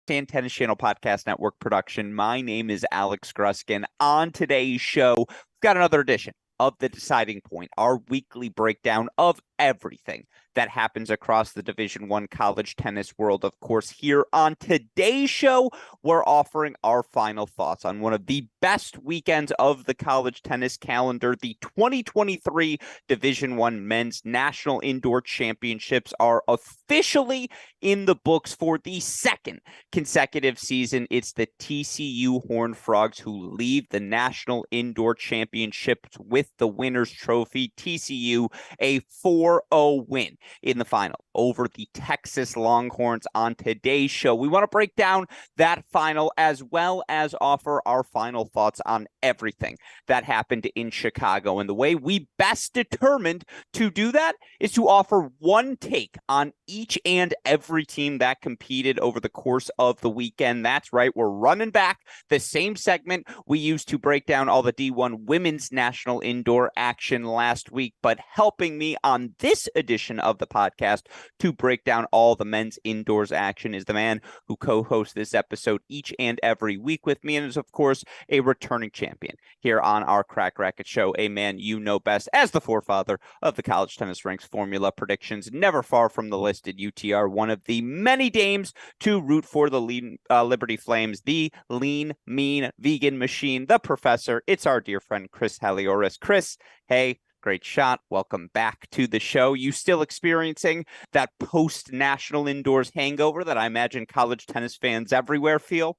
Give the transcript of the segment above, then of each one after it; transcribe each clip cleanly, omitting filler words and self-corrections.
and Tennis Channel Podcast Network production. My name is Alex Gruskin. On today's show, we've got another edition of The Deciding Point, our weekly breakdown of everything that happens across the Division I college tennis world. Of course, here on today's show, we're offering our final thoughts on one of the best weekends of the college tennis calendar. The 2023 Division I Men's National Indoor Championships are officially in the books for the second consecutive season. It's the TCU Horned Frogs who leave the National Indoor Championships with the winner's trophy. TCU, a 4-0 win in the final over the Texas Longhorns. On today's show, we want to break down that final as well as offer our final thoughts on everything that happened in Chicago. And the way we best determined to do that is to offer one take on each and every team that competed over the course of the weekend. That's right, we're running back the same segment we used to break down all the D1 women's national indoor action last week, but helping me on this edition of the podcast to break down all the men's indoors action is the man who co-hosts this episode each and every week with me, and is of course a returning champion here on our Crack Racket show, a man you know best as the forefather of the College Tennis Ranks formula predictions, never far from the listed UTR, one of the many dames to root for the Liberty Flames, the lean, mean, vegan machine, the professor. It's our dear friend, Chris Halioris. Chris, hey, great shot. Welcome back to the show. You still experiencing that post-national indoors hangover that I imagine college tennis fans everywhere feel?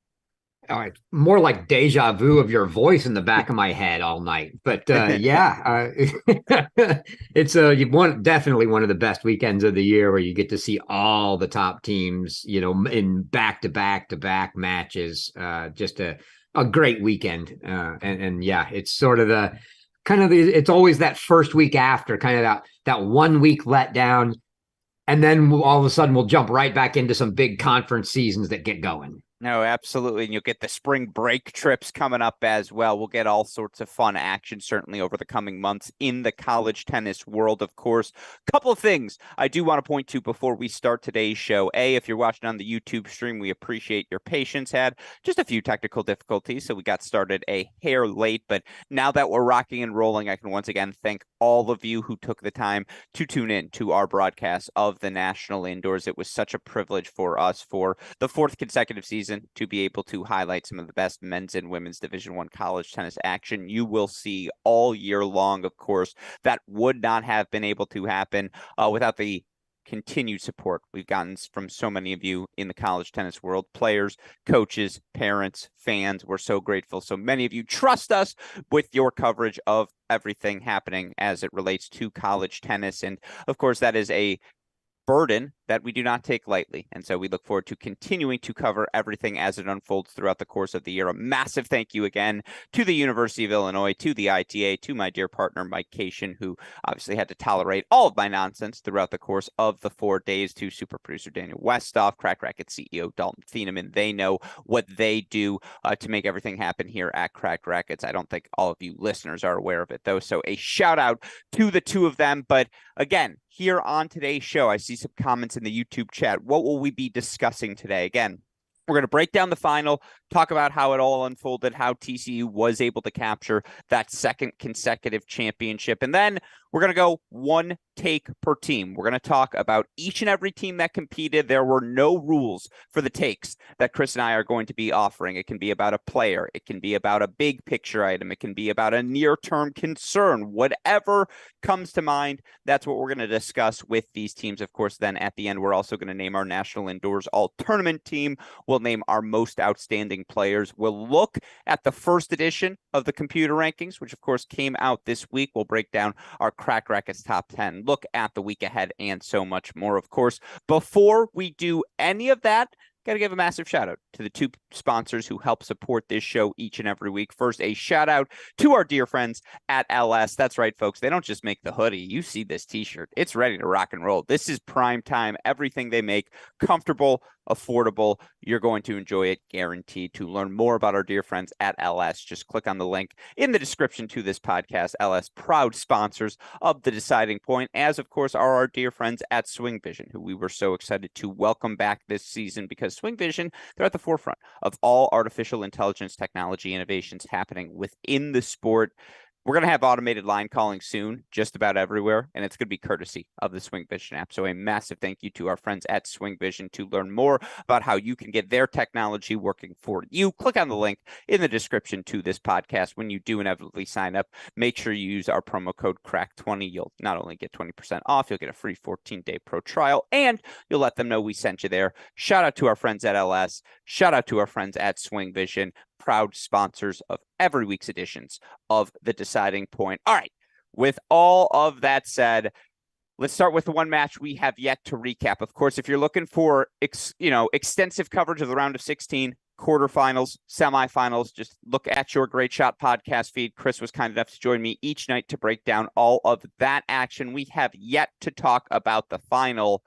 All right, more like deja vu of your voice in the back of my head all night. But it's definitely one of the best weekends of the year where you get to see all the top teams, in back-to-back matches. Just a great weekend. And it's sort of it's always that first week after, kind of that 1 week letdown. And then all of a sudden we'll jump right back into some big conference seasons that get going. No, absolutely. And you'll get the spring break trips coming up as well. We'll get all sorts of fun action, certainly over the coming months in the college tennis world, of course. A couple of things I do want to point to before we start today's show. A, if you're watching on the YouTube stream, we appreciate your patience. Had just a few technical difficulties, so we got started a hair late. But now that we're rocking and rolling, I can once again thank all of you who took the time to tune in to our broadcast of the National Indoors. It was such a privilege for us for the fourth consecutive season to be able to highlight some of the best men's and women's Division I college tennis action you will see all year long. Of course, that would not have been able to happen without the continued support we've gotten from so many of you in the college tennis world, players, coaches, parents, fans. We're so grateful. So many of you trust us with your coverage of everything happening as it relates to college tennis. And of course, that is a burden that we do not take lightly. And so we look forward to continuing to cover everything as it unfolds throughout the course of the year. A massive thank you again to the University of Illinois, to the ITA, to my dear partner, Mike Cation, who obviously had to tolerate all of my nonsense throughout the course of the 4 days, to super producer Daniel Westoff, Crack Racket CEO Dalton Thieneman. They know what they do to make everything happen here at Crack Rackets. I don't think all of you listeners are aware of it, though. So a shout out to the two of them. But again, here on today's show, I see some comments in the YouTube chat. What will we be discussing today? Again, we're going to break down the final, talk about how it all unfolded, how TCU was able to capture that second consecutive championship. And then we're going to go one take per team. We're going to talk about each and every team that competed. There were no rules for the takes that Chris and I are going to be offering. It can be about a player. It can be about a big picture item. It can be about a near-term concern. Whatever comes to mind, that's what we're going to discuss with these teams. Of course, then at the end, we're also going to name our National Indoors All-Tournament team. We'll name our most outstanding players. We'll look at the first edition of the computer rankings, which of course came out this week. We'll break down our Crack Rackets top 10, look at the week ahead, and so much more. Of course, before we do any of that, got to give a massive shout out to the two sponsors who help support this show each and every week. First, a shout out to our dear friends at Ellesse. That's right, folks. They don't just make the hoodie. You see this t-shirt. It's ready to rock and roll. This is prime time. Everything they make, comfortable, affordable. You're going to enjoy it, guaranteed. To learn more about our dear friends at Ellesse, just click on the link in the description to this podcast. Ellesse, proud sponsors of The Deciding Point, as of course are our dear friends at SwingVision, who we were so excited to welcome back this season, because SwingVision, they're at the forefront of all artificial intelligence technology innovations happening within the sport. We're going to have automated line calling soon, just about everywhere, and it's going to be courtesy of the SwingVision app. So a massive thank you to our friends at SwingVision. To learn more about how you can get their technology working for you, click on the link in the description to this podcast. When you do inevitably sign up, make sure you use our promo code CRACK20. You'll not only get 20% off, you'll get a free 14-day pro trial, and you'll let them know we sent you there. Shout out to our friends at Ellesse. Shout out to our friends at SwingVision, proud sponsors of every week's editions of The Deciding Point. All right, with all of that said, let's start with the one match we have yet to recap. Of course, if you're looking for extensive coverage of the round of 16, quarterfinals, semifinals, just look at your Great Shot podcast feed. Chris was kind enough to join me each night to break down all of that action. We have yet to talk about the final.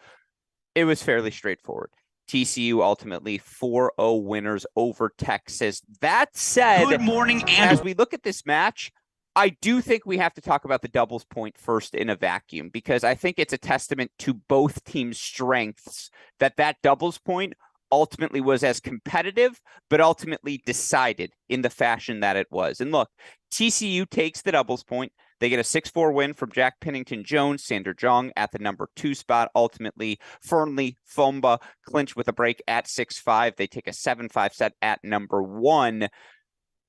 It was fairly straightforward. TCU ultimately 4-0 winners over Texas. That said, good morning, as we look at this match, I do think we have to talk about the doubles point first in a vacuum, because I think it's a testament to both teams' strengths that doubles point ultimately was as competitive, but ultimately decided in the fashion that it was. And look, TCU takes the doubles point. They get a 6-4 win from Jack Pennington-Jones, Sander Jong at the number 2 spot. Ultimately, Fernley Fomba clinch with a break at 6-5. They take a 7-5 set at number 1.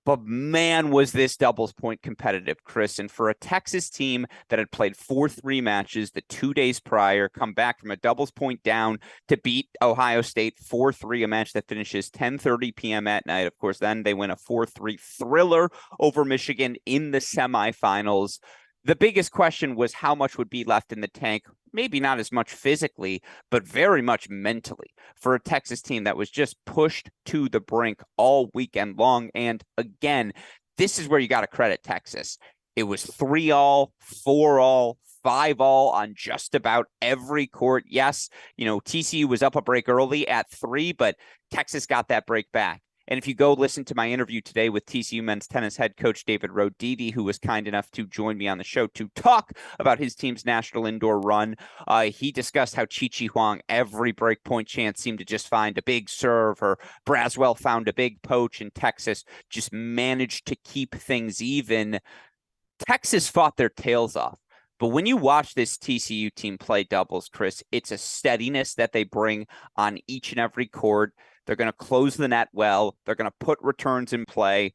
But man, was this doubles point competitive, Chris. And for a Texas team that had played 4-3 matches the 2 days prior, come back from a doubles point down to beat Ohio State 4-3, a match that finishes 10:30 p.m. at night. Of course, then they win a 4-3 thriller over Michigan in the semifinals. The biggest question was how much would be left in the tank. Maybe not as much physically, but very much mentally for a Texas team that was just pushed to the brink all weekend long. And again, this is where you got to credit Texas. It was 3-all, 4-all, 5-all on just about every court. Yes, TCU was up a break early at 3, but Texas got that break back. And if you go listen to my interview today with TCU men's tennis head coach David Roditi, who was kind enough to join me on the show to talk about his team's national indoor run, he discussed how Chi Huang, every breakpoint chance, seemed to just find a big serve, or Braswell found a big poach, and Texas just managed to keep things even. Texas fought their tails off. But when you watch this TCU team play doubles, Chris, it's a steadiness that they bring on each and every court. They're going to close the net well. They're going to put returns in play.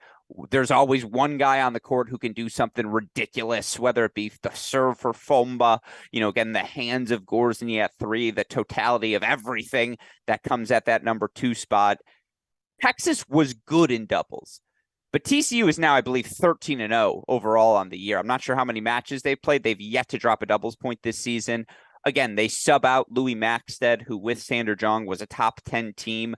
There's always one guy on the court who can do something ridiculous, whether it be the serve for Fomba, again, the hands of Gorzny at 3, the totality of everything that comes at that number 2 spot. Texas was good in doubles. But TCU is now, I believe, 13-0 overall on the year. I'm not sure how many matches they've played. They've yet to drop a doubles point this season. Again, they sub out Louis Maxted, who with Sander Jong was a top 10 team.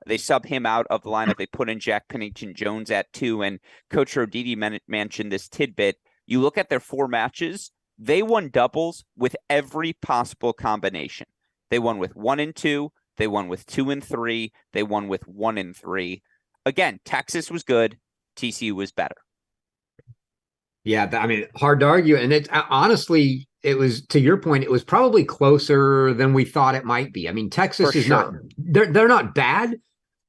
They sub him out of the lineup. They put in Jack Pennington-Jones at 2. And Coach Roditi mentioned this tidbit. You look at their 4 matches, they won doubles with every possible combination. They won with 1 and 2. They won with 2 and 3. They won with 1 and 3. Again, Texas was good. TCU was better. Yeah, hard to argue. And it honestly, it was, to your point, it was probably closer than we thought it might be. Texas is not, they're not bad.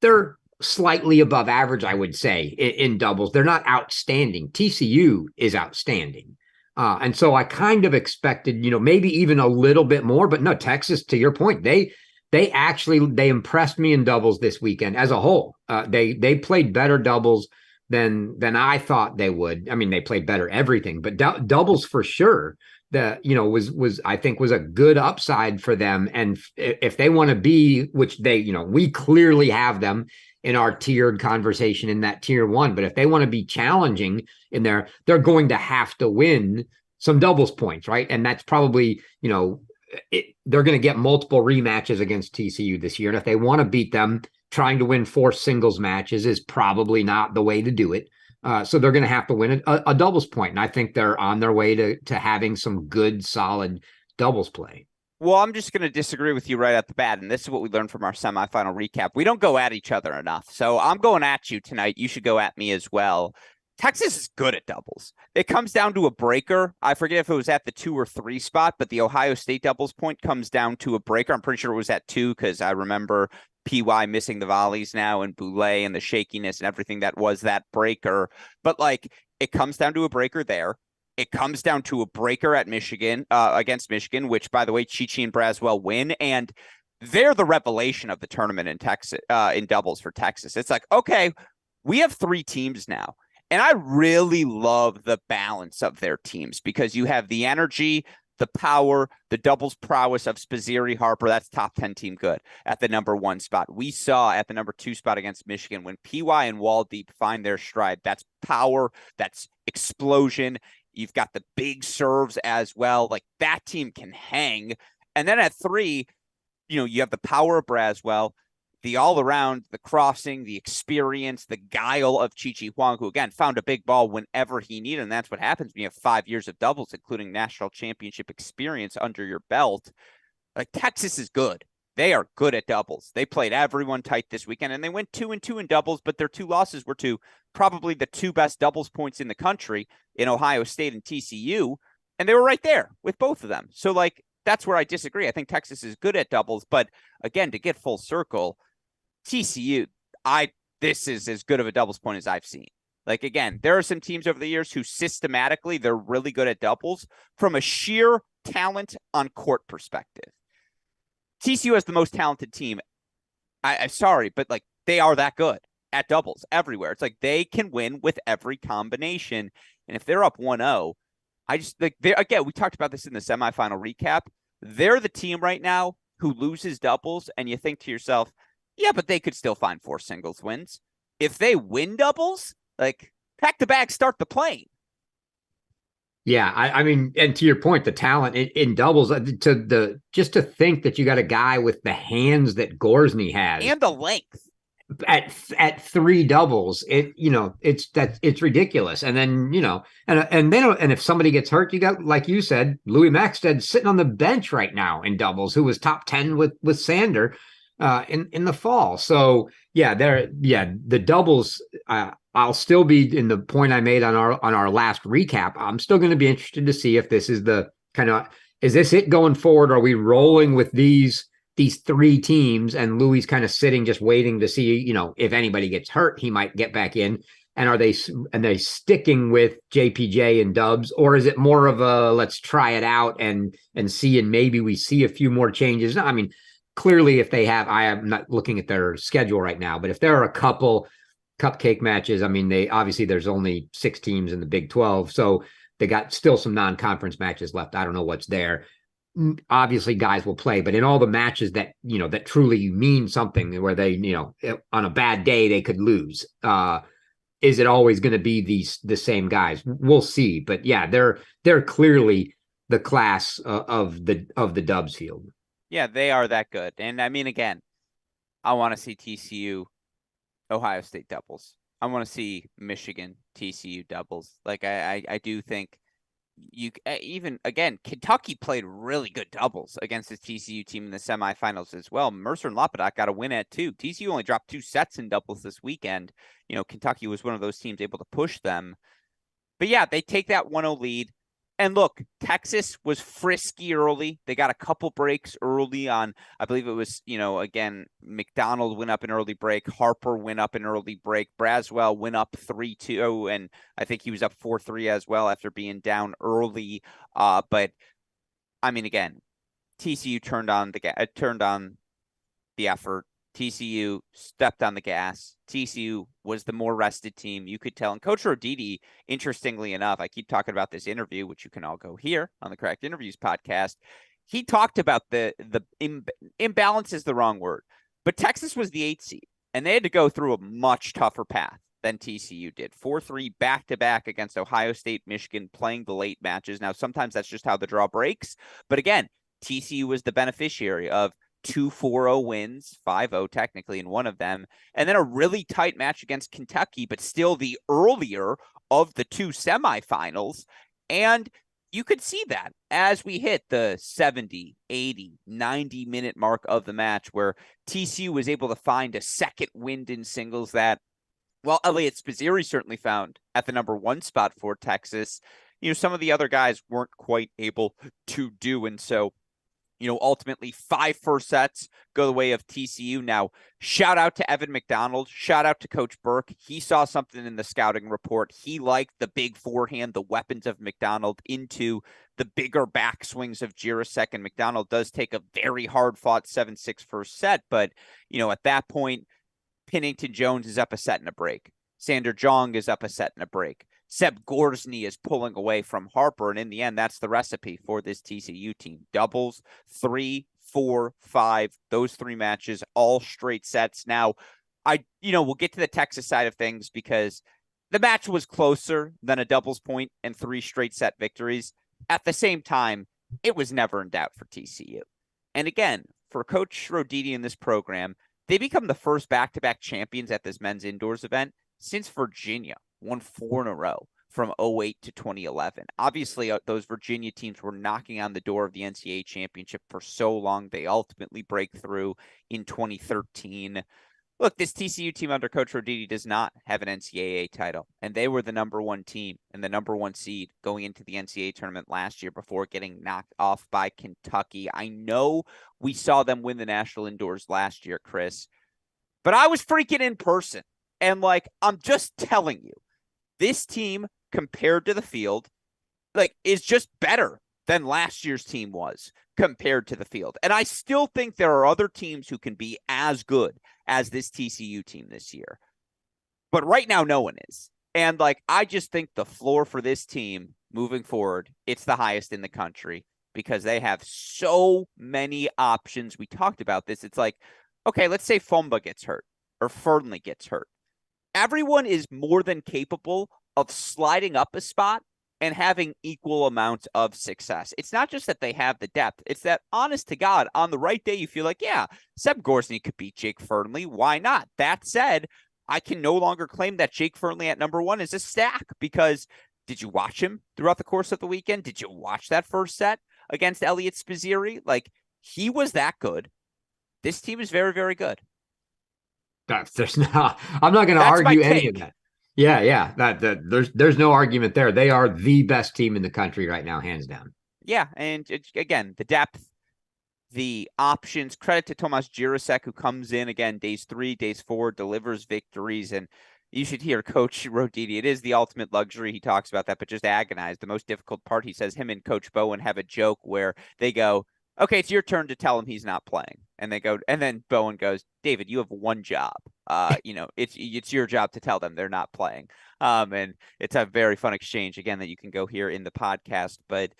They're slightly above average, I would say, in doubles. They're not outstanding. TCU is outstanding. And so I kind of expected, maybe even a little bit more, but no, Texas, to your point, they impressed me in doubles this weekend as a whole. They played better doubles than I thought they would. They played better everything, but doubles for sure. Was I think was a good upside for them. And if they want to be, which they, we clearly have them in our tiered conversation in that tier 1, but if they want to be challenging in there, they're going to have to win some doubles points, right? And that's probably, they're going to get multiple rematches against TCU this year. And if they want to beat them, trying to win 4 singles matches is probably not the way to do it. So they're going to have to win a doubles point. And I think they're on their way to having some good, solid doubles play. Well, I'm just going to disagree with you right at the bat, and this is what we learned from our semifinal recap. We don't go at each other enough, so I'm going at you tonight. You should go at me as well. Texas is good at doubles. It comes down to a breaker. I forget if it was at the 2 or 3 spot, but the Ohio State doubles point comes down to a breaker. I'm pretty sure it was at 2 because I remember PY missing the volleys now and Boulay and the shakiness and everything that was that breaker. But like, it comes down to a breaker there. It comes down to a breaker at Michigan, against Michigan, which, by the way, Chichi and Braswell win. And they're the revelation of the tournament in Texas, in doubles for Texas. It's like, okay, we have 3 teams now. And I really love the balance of their teams because you have the energy, the power, the doubles prowess of Spazzeri Harper. That's top 10 team good at the number 1 spot. We saw at the number 2 spot against Michigan when PY and Waldeep find their stride. That's power. That's explosion. You've got the big serves as well. Like, that team can hang. And then at 3, you have the power of Braswell, the all-around, the crossing, the experience, the guile of Chi Huang, who, again, found a big ball whenever he needed, and that's what happens when you have 5 years of doubles, including national championship experience under your belt. Like, Texas is good. They are good at doubles. They played everyone tight this weekend, and they went 2-2 in doubles, but their 2 losses were to probably the 2 best doubles points in the country in Ohio State and TCU, and they were right there with both of them. So, like, that's where I disagree. I think Texas is good at doubles, but, again, to get full circle, TCU, this is as good of a doubles point as I've seen. Like, again, there are some teams over the years who systematically, they're really good at doubles from a sheer talent on court perspective. TCU has the most talented team. I'm sorry, but like, they are that good at doubles everywhere. It's like they can win with every combination. And if they're up 1-0, I just like, again, we talked about this in the semifinal recap. They're the team right now who loses doubles, and you think to yourself, yeah, but they could still find 4 singles wins. If they win doubles, like, pack the bag, start the plane. Yeah, I mean, and to your point, the talent in doubles, just to think that you got a guy with the hands that Gorsny has and the length at 3 doubles, it's ridiculous. And then and if somebody gets hurt, you got, like you said, Louis Maxted sitting on the bench right now in doubles, who was top 10 with Sander in the fall. So the doubles. I'll still be in the point I made on our last recap. I'm still going to be interested to see if this is the kind of, is this it going forward? Are we rolling with these 3 teams and Louis kind of sitting just waiting to see, if anybody gets hurt, he might get back in. And are they sticking with JPJ and Dubs, or is it more of a let's try it out and see, and maybe we see a few more changes? I mean, clearly if they have, I am not looking at their schedule right now, but if there are a couple cupcake matches, I mean, there's only 6 teams in the Big 12, so they got still some non-conference matches left. I don't know what's there. Obviously guys will play, but in all the matches that that truly mean something, where they on a bad day they could lose, is it always going to be the same guys? We'll see. But yeah, they're clearly the class of the Dubs field. Yeah, they are that good. And I mean, again, I want to see TCU Ohio State doubles. I want to see Michigan TCU doubles. Like, I do think even, again, Kentucky played really good doubles against the TCU team in the semifinals as well. Mercer and Lopadoc got a win at 2. TCU only dropped 2 sets in doubles this weekend. Kentucky was one of those teams able to push them. But yeah, they take that 1-0 lead. And look, Texas was frisky early. They got a couple breaks early on. I believe it was, again, McDonald went up an early break. Harper went up an early break. Braswell went up 3-2, and I think he was up 4-3 as well after being down early. But I mean, again, TCU turned on the effort. TCU stepped on the gas. TCU was the more rested team. You could tell. And Coach Roditi, interestingly enough, I keep talking about this interview, which you can all go hear on the Correct Interviews podcast. He talked about the imbalance is the wrong word, but Texas was the 8th seed, and they had to go through a much tougher path than TCU did. 4-3 back-to-back against Ohio State, Michigan, playing the late matches. Now, sometimes that's just how the draw breaks. But again, TCU was the beneficiary of 2 4-0 wins, 5-0 technically in one of them, and then a really tight match against Kentucky, but still the earlier of the 2 semifinals. And you could see that as we hit the 70, 80, 90-minute mark of the match where TCU was able to find a second wind in singles that, well, Elliot Spizzirri certainly found at the number 1 spot for Texas. Some of the other guys weren't quite able to do. And so, ultimately 5 first sets go the way of TCU. Now, shout out to Evan McDonald. Shout out to Coach Burke. He saw something in the scouting report. He liked the big forehand, the weapons of McDonald into the bigger backswings of Jirasek. And McDonald does take a very hard-fought 7-6 first set. But, at that point, Pennington Jones is up a set and a break. Sander Jong is up a set and a break. Seb Gorsny is pulling away from Harper. And in the end, that's the recipe for this TCU team. Doubles, 3, 4, 5, those 3 matches, all straight sets. Now, we'll get to the Texas side of things because the match was closer than a doubles point and 3 straight set victories. At the same time, it was never in doubt for TCU. And again, for Coach Roditi in this program, they become the first back-to-back champions at this men's indoors event since Virginia won 4 in a row from 2008 to 2011. Obviously, those Virginia teams were knocking on the door of the NCAA championship for so long. They ultimately break through in 2013. Look, this TCU team under Coach Roditi does not have an NCAA title, and they were the number 1 team and the number 1 seed going into the NCAA tournament last year before getting knocked off by Kentucky. I know we saw them win the national indoors last year, Chris, but I was freaking in person. And I'm just telling you, this team compared to the field, is just better than last year's team was compared to the field. And I still think there are other teams who can be as good as this TCU team this year. But right now, no one is. And I just think the floor for this team moving forward, it's the highest in the country because they have so many options. We talked about this. It's okay, let's say Fomba gets hurt or Fernley gets hurt. Everyone is more than capable of sliding up a spot and having equal amounts of success. It's not just that they have the depth. It's that, honest to God, on the right day, you feel yeah, Seb Gorsny could beat Jake Fernley. Why not? That said, I can no longer claim that Jake Fernley at number 1 is a stack because did you watch him throughout the course of the weekend? Did you watch that first set against Elliot Spizzirri? He was that good. This team is very, very good. I'm not going to argue any of that. Yeah. There's no argument there. They are the best team in the country right now, hands down. Yeah, and again, the depth, the options. Credit to Tomas Jirasek, who comes in again days 3, days 4, delivers victories, and you should hear Coach Roditi. It is the ultimate luxury. He talks about that, but just agonized. The most difficult part, he says, him and Coach Bowen have a joke where they go, okay, it's your turn to tell him he's not playing. And they go, and then Bowen goes, David, you have one job. It's your job to tell them they're not playing. And it's a very fun exchange, again, that you can go hear in the podcast. But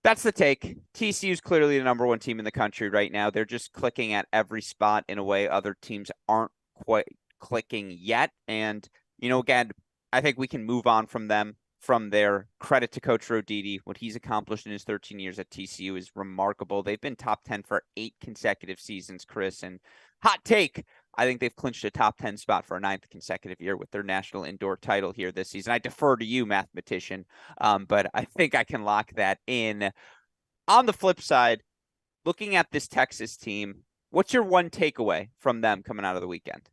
that's the take. TCU is clearly the number 1 team in the country right now. They're just clicking at every spot in a way other teams aren't quite clicking yet. And, again, I think we can move on from them. From their credit to Coach Roditi, what he's accomplished in his 13 years at TCU is remarkable. They've been top 10 for 8 consecutive seasons, Chris. And hot take, I think they've clinched a top 10 spot for a 9th consecutive year with their national indoor title here this season. I defer to you, mathematician, but I think I can lock that in. On the flip side, looking at this Texas team, what's your one takeaway from them coming out of the weekend?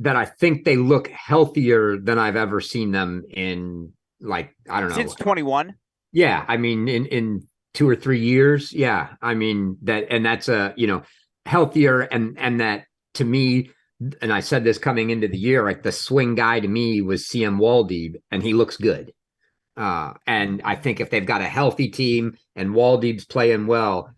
That I think they look healthier than I've ever seen them in, I don't know. Since 21? Yeah. I mean, in 2 or 3 years. Yeah. I mean, that's healthier. And that to me, and I said this coming into the year, the swing guy to me was CM Waldeb, and he looks good. And I think if they've got a healthy team and Waldeb's playing well,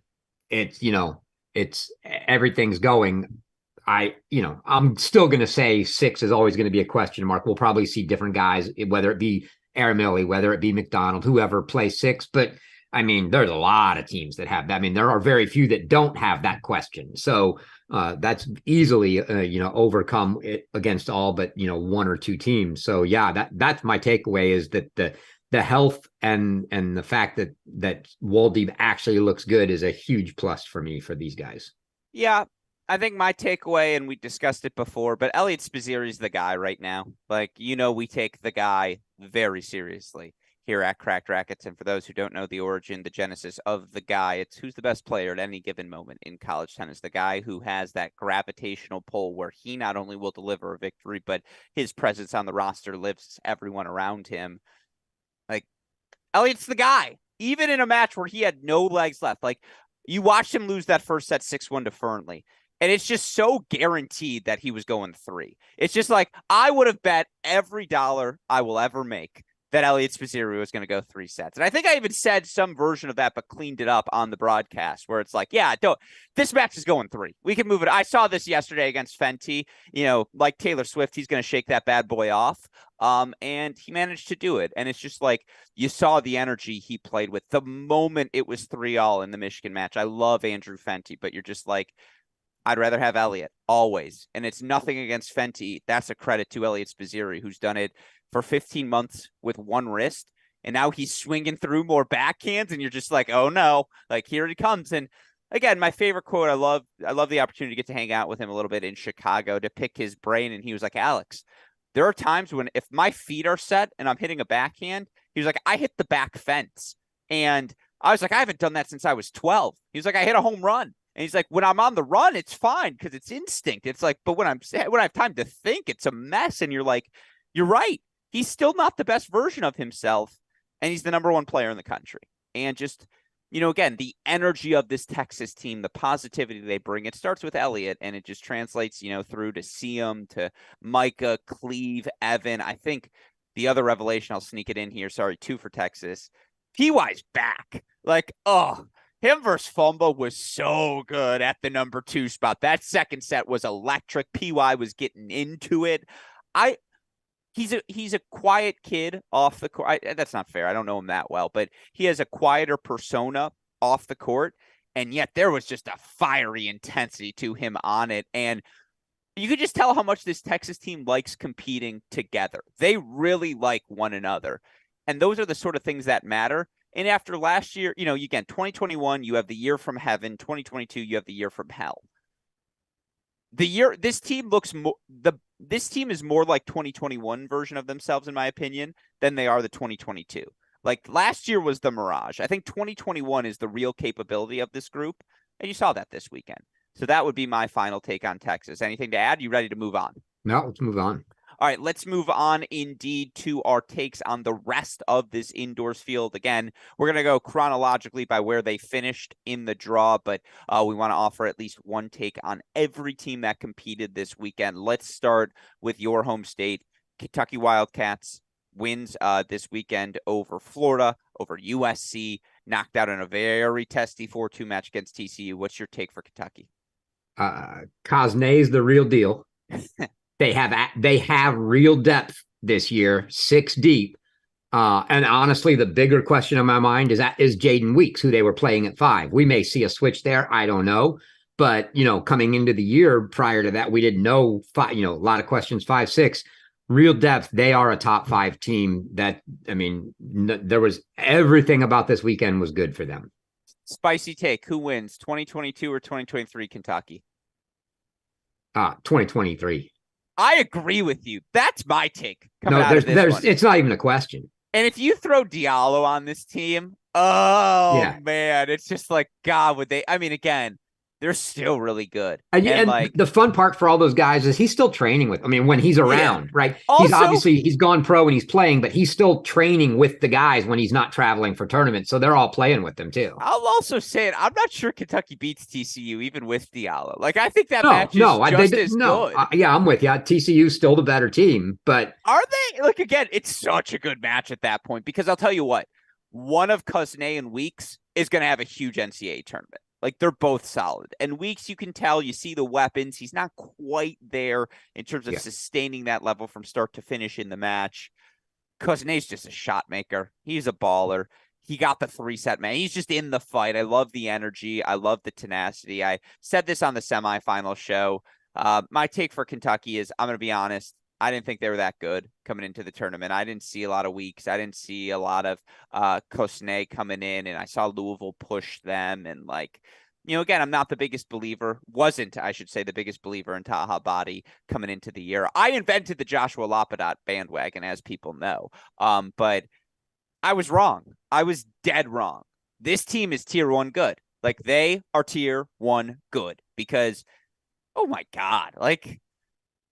it's everything's going. I'm still going to say 6 is always going to be a question mark. We'll probably see different guys, whether it be Aramilli, whether it be McDonald, whoever plays 6. But I mean, there's a lot of teams that have that. I mean, there are very few that don't have that question. So that's easily, overcome against all but, 1 or 2 teams. So yeah, that's my takeaway is that the health and the fact that Waldeb actually looks good is a huge plus for me for these guys. Yeah. I think my takeaway, and we discussed it before, but Elliot Spizzirri is the guy right now. We take the guy very seriously here at Cracked Racquets. And for those who don't know the origin, the genesis of the guy, it's who's the best player at any given moment in college tennis. The guy who has that gravitational pull where he not only will deliver a victory, but his presence on the roster lifts everyone around him. Like, Elliott's the guy. Even in a match where he had no legs left, like you watched him lose that first set 6-1 to Fernley. And it's just so guaranteed that he was going 3. It's just like, I would have bet every dollar I will ever make that Elliot Spizzirri was going to go 3 sets. And I think I even said some version of that, but cleaned it up on the broadcast where it's like, yeah, this match is going 3. We can move it. I saw this yesterday against Fenty, like Taylor Swift, he's going to shake that bad boy off. And he managed to do it. And it's just like, you saw the energy he played with the moment it was 3-all in the Michigan match. I love Andrew Fenty, but you're just like, I'd rather have Elliot always. And it's nothing against Fenty. That's a credit to Elliot Spizzirri, who's done it for 15 months with one wrist. And now he's swinging through more backhands. And you're just like, oh no, like here he comes. And again, my favorite quote, I love the opportunity to get to hang out with him a little bit in Chicago to pick his brain. And he was like, Alex, there are times when if my feet are set and I'm hitting a backhand, he was like, I hit the back fence. And I was like, I haven't done that since I was 12. He was like, I hit a home run. And he's like, when I'm on the run, it's fine because it's instinct. It's like, but when I have time to think, it's a mess. And you're like, you're right. He's still not the best version of himself. And he's the number 1 player in the country. And just, again, the energy of this Texas team, the positivity they bring, it starts with Elliot and it just translates, through to Siem, to Micah, Cleve, Evan. I think the other revelation, I'll sneak it in here. Sorry, 2 for Texas. PY's back. Like, him versus Fumba was so good at the number 2 spot. That second set was electric. PY was getting into it. He's a quiet kid off the court. That's not fair. I don't know him that well, but he has a quieter persona off the court. And yet there was just a fiery intensity to him on it. And you could just tell how much this Texas team likes competing together. They really like one another. And those are the sort of things that matter. And after last year, again, 2021, you have the year from heaven. 2022, you have the year from hell. This team this team is more like 2021 version of themselves, in my opinion, than they are the 2022. Like last year was the mirage. I think 2021 is the real capability of this group. And you saw that this weekend. So that would be my final take on Texas. Anything to add? You ready to move on? No, let's move on. All right, let's move on indeed to our takes on the rest of this indoors field. Again, we're going to go chronologically by where they finished in the draw, but we want to offer at least one take on every team that competed this weekend. Let's start with your home state. Kentucky Wildcats wins this weekend over Florida, over USC, knocked out in a very testy 4-2 match against TCU. What's your take for Kentucky? Cosnay's the real deal. They have real depth this year, 6 deep. And honestly, the bigger question in my mind is Jaden Weeks, who they were playing at 5. We may see a switch there. I don't know. But, coming into the year prior to that, we didn't know, a lot of questions, 5, 6. Real depth. They are a top 5 team there was everything about this weekend was good for them. Spicy take. Who wins, 2022 or 2023 Kentucky? 2023. I agree with you. That's my take. It's not even a question. And if you throw Diallo on this team, man, it's just like, God, would they? I mean, again, they're still really good. And the fun part for all those guys is he's still training when he's around, right? Also, he's gone pro and he's playing, but he's still training with the guys when he's not traveling for tournaments. So they're all playing with them too. I'll also say it. I'm not sure Kentucky beats TCU even with Diallo. Like, I think that match is just as good. I'm with you. TCU's still the better team, but are they? Like, again, it's such a good match at that point because I'll tell you what, one of Cosnay and Weeks is going to have a huge NCAA tournament. Like, they're both solid. And Weeks, you can tell, you see the weapons. He's not quite there in terms of sustaining that level from start to finish in the match. Cosnay's just a shot maker. He's a baller. He got the 3-set, man. He's just in the fight. I love the energy. I love the tenacity. I said this on the semifinal show. My take for Kentucky is, I'm going to be honest, I didn't think they were that good coming into the tournament. I didn't see a lot of Weeks. I didn't see a lot of Cosnay coming in, and I saw Louisville push them. And, like, Again, I'm not the biggest believer, wasn't, I should say, the biggest believer in Taha Badi coming into the year. I invented the Joshua Lapadat bandwagon, as people know. But I was wrong. I was dead wrong. This team is tier 1 good. Like, they are tier 1 good because, oh my God, like,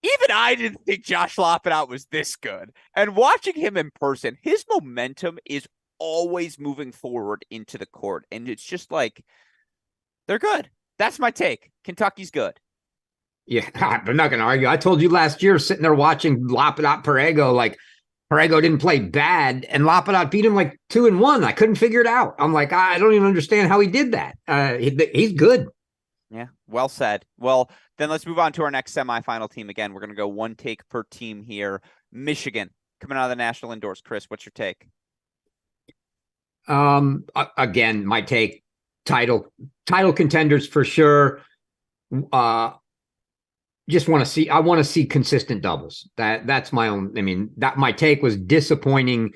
even I didn't think Josh Lapadat was this good. And watching him in person, his momentum is always moving forward into the court. And it's just like, they're good. That's my take. Kentucky's good. Yeah, I'm not going to argue. I told you last year, sitting there watching Lapadat Perego, like Perego didn't play bad, and Lapadat beat him like 2-1. I couldn't figure it out. I'm like, I don't even understand how he did that. He's good. Yeah, well said. Well, then let's move on to our next semifinal team. Again, we're going to go one take per team here. Michigan coming out of the national indoors. Chris, what's your take? Again, my take. Title contenders for sure. Just want to see. I want to see consistent doubles. That's my own. I mean, that my take was disappointing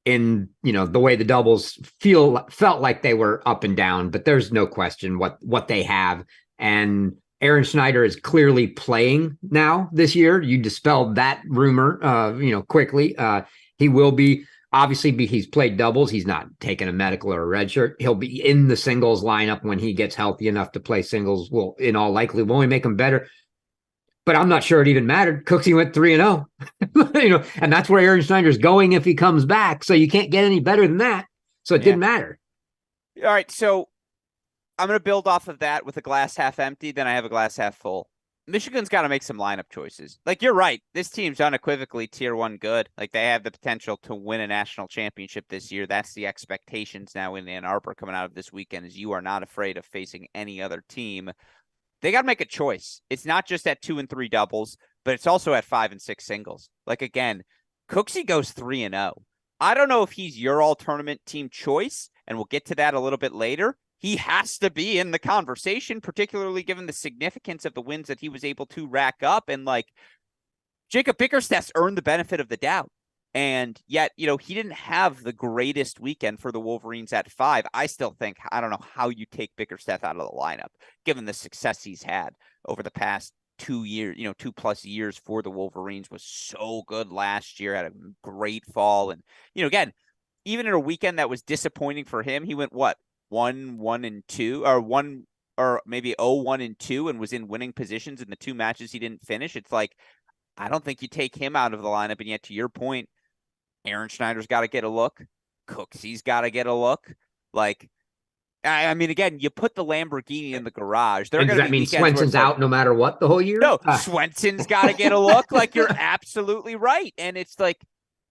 in the way the doubles felt like they were up and down. But there's no question what they have, and Aaron Schneider is clearly playing now this year. You dispelled that rumor, quickly. He will be. Obviously, he's played doubles. He's not taken a medical or a red shirt. He'll be in the singles lineup when he gets healthy enough to play singles. Will, in all likelihood, only make him better. But I'm not sure it even mattered. Cooksey went 3-0, and that's where Aaron Schneider's going if he comes back. So you can't get any better than that. So it didn't matter. All right, so I'm going to build off of that with a glass half empty. Then I have a glass half full. Michigan's got to make some lineup choices. Like, you're right. This team's unequivocally tier 1 good. Like, they have the potential to win a national championship this year. That's the expectations now in Ann Arbor coming out of this weekend, is you are not afraid of facing any other team. They got to make a choice. It's not just at 2 and 3 doubles, but it's also at 5 and 6 singles. Like, again, Cooksey goes 3-0. I don't know if he's your all-tournament team choice, and we'll get to that a little bit later. He has to be in the conversation, particularly given the significance of the wins that he was able to rack up. And like, Jacob Bickerstaff's earned the benefit of the doubt. And yet, he didn't have the greatest weekend for the Wolverines at 5. I still think, I don't know how you take Bickerstaff out of the lineup, given the success he's had over the past 2 years, 2+ years for the Wolverines. Was so good last year, had a great fall. And, again, even in a weekend that was disappointing for him, he went 1-1-2 or 1 or maybe 0-1-2 and was in winning positions in the 2 matches he didn't finish. It's like, I don't think you take him out of the lineup. And yet, to your point, Aaron Schneider's got to get a look. Cooksey's got to get a look. Like, I mean, again, you put the Lamborghini in the garage. Does that mean Swenson's out no matter what the whole year? No, Swenson's got to get a look. Like, you're absolutely right. And it's like,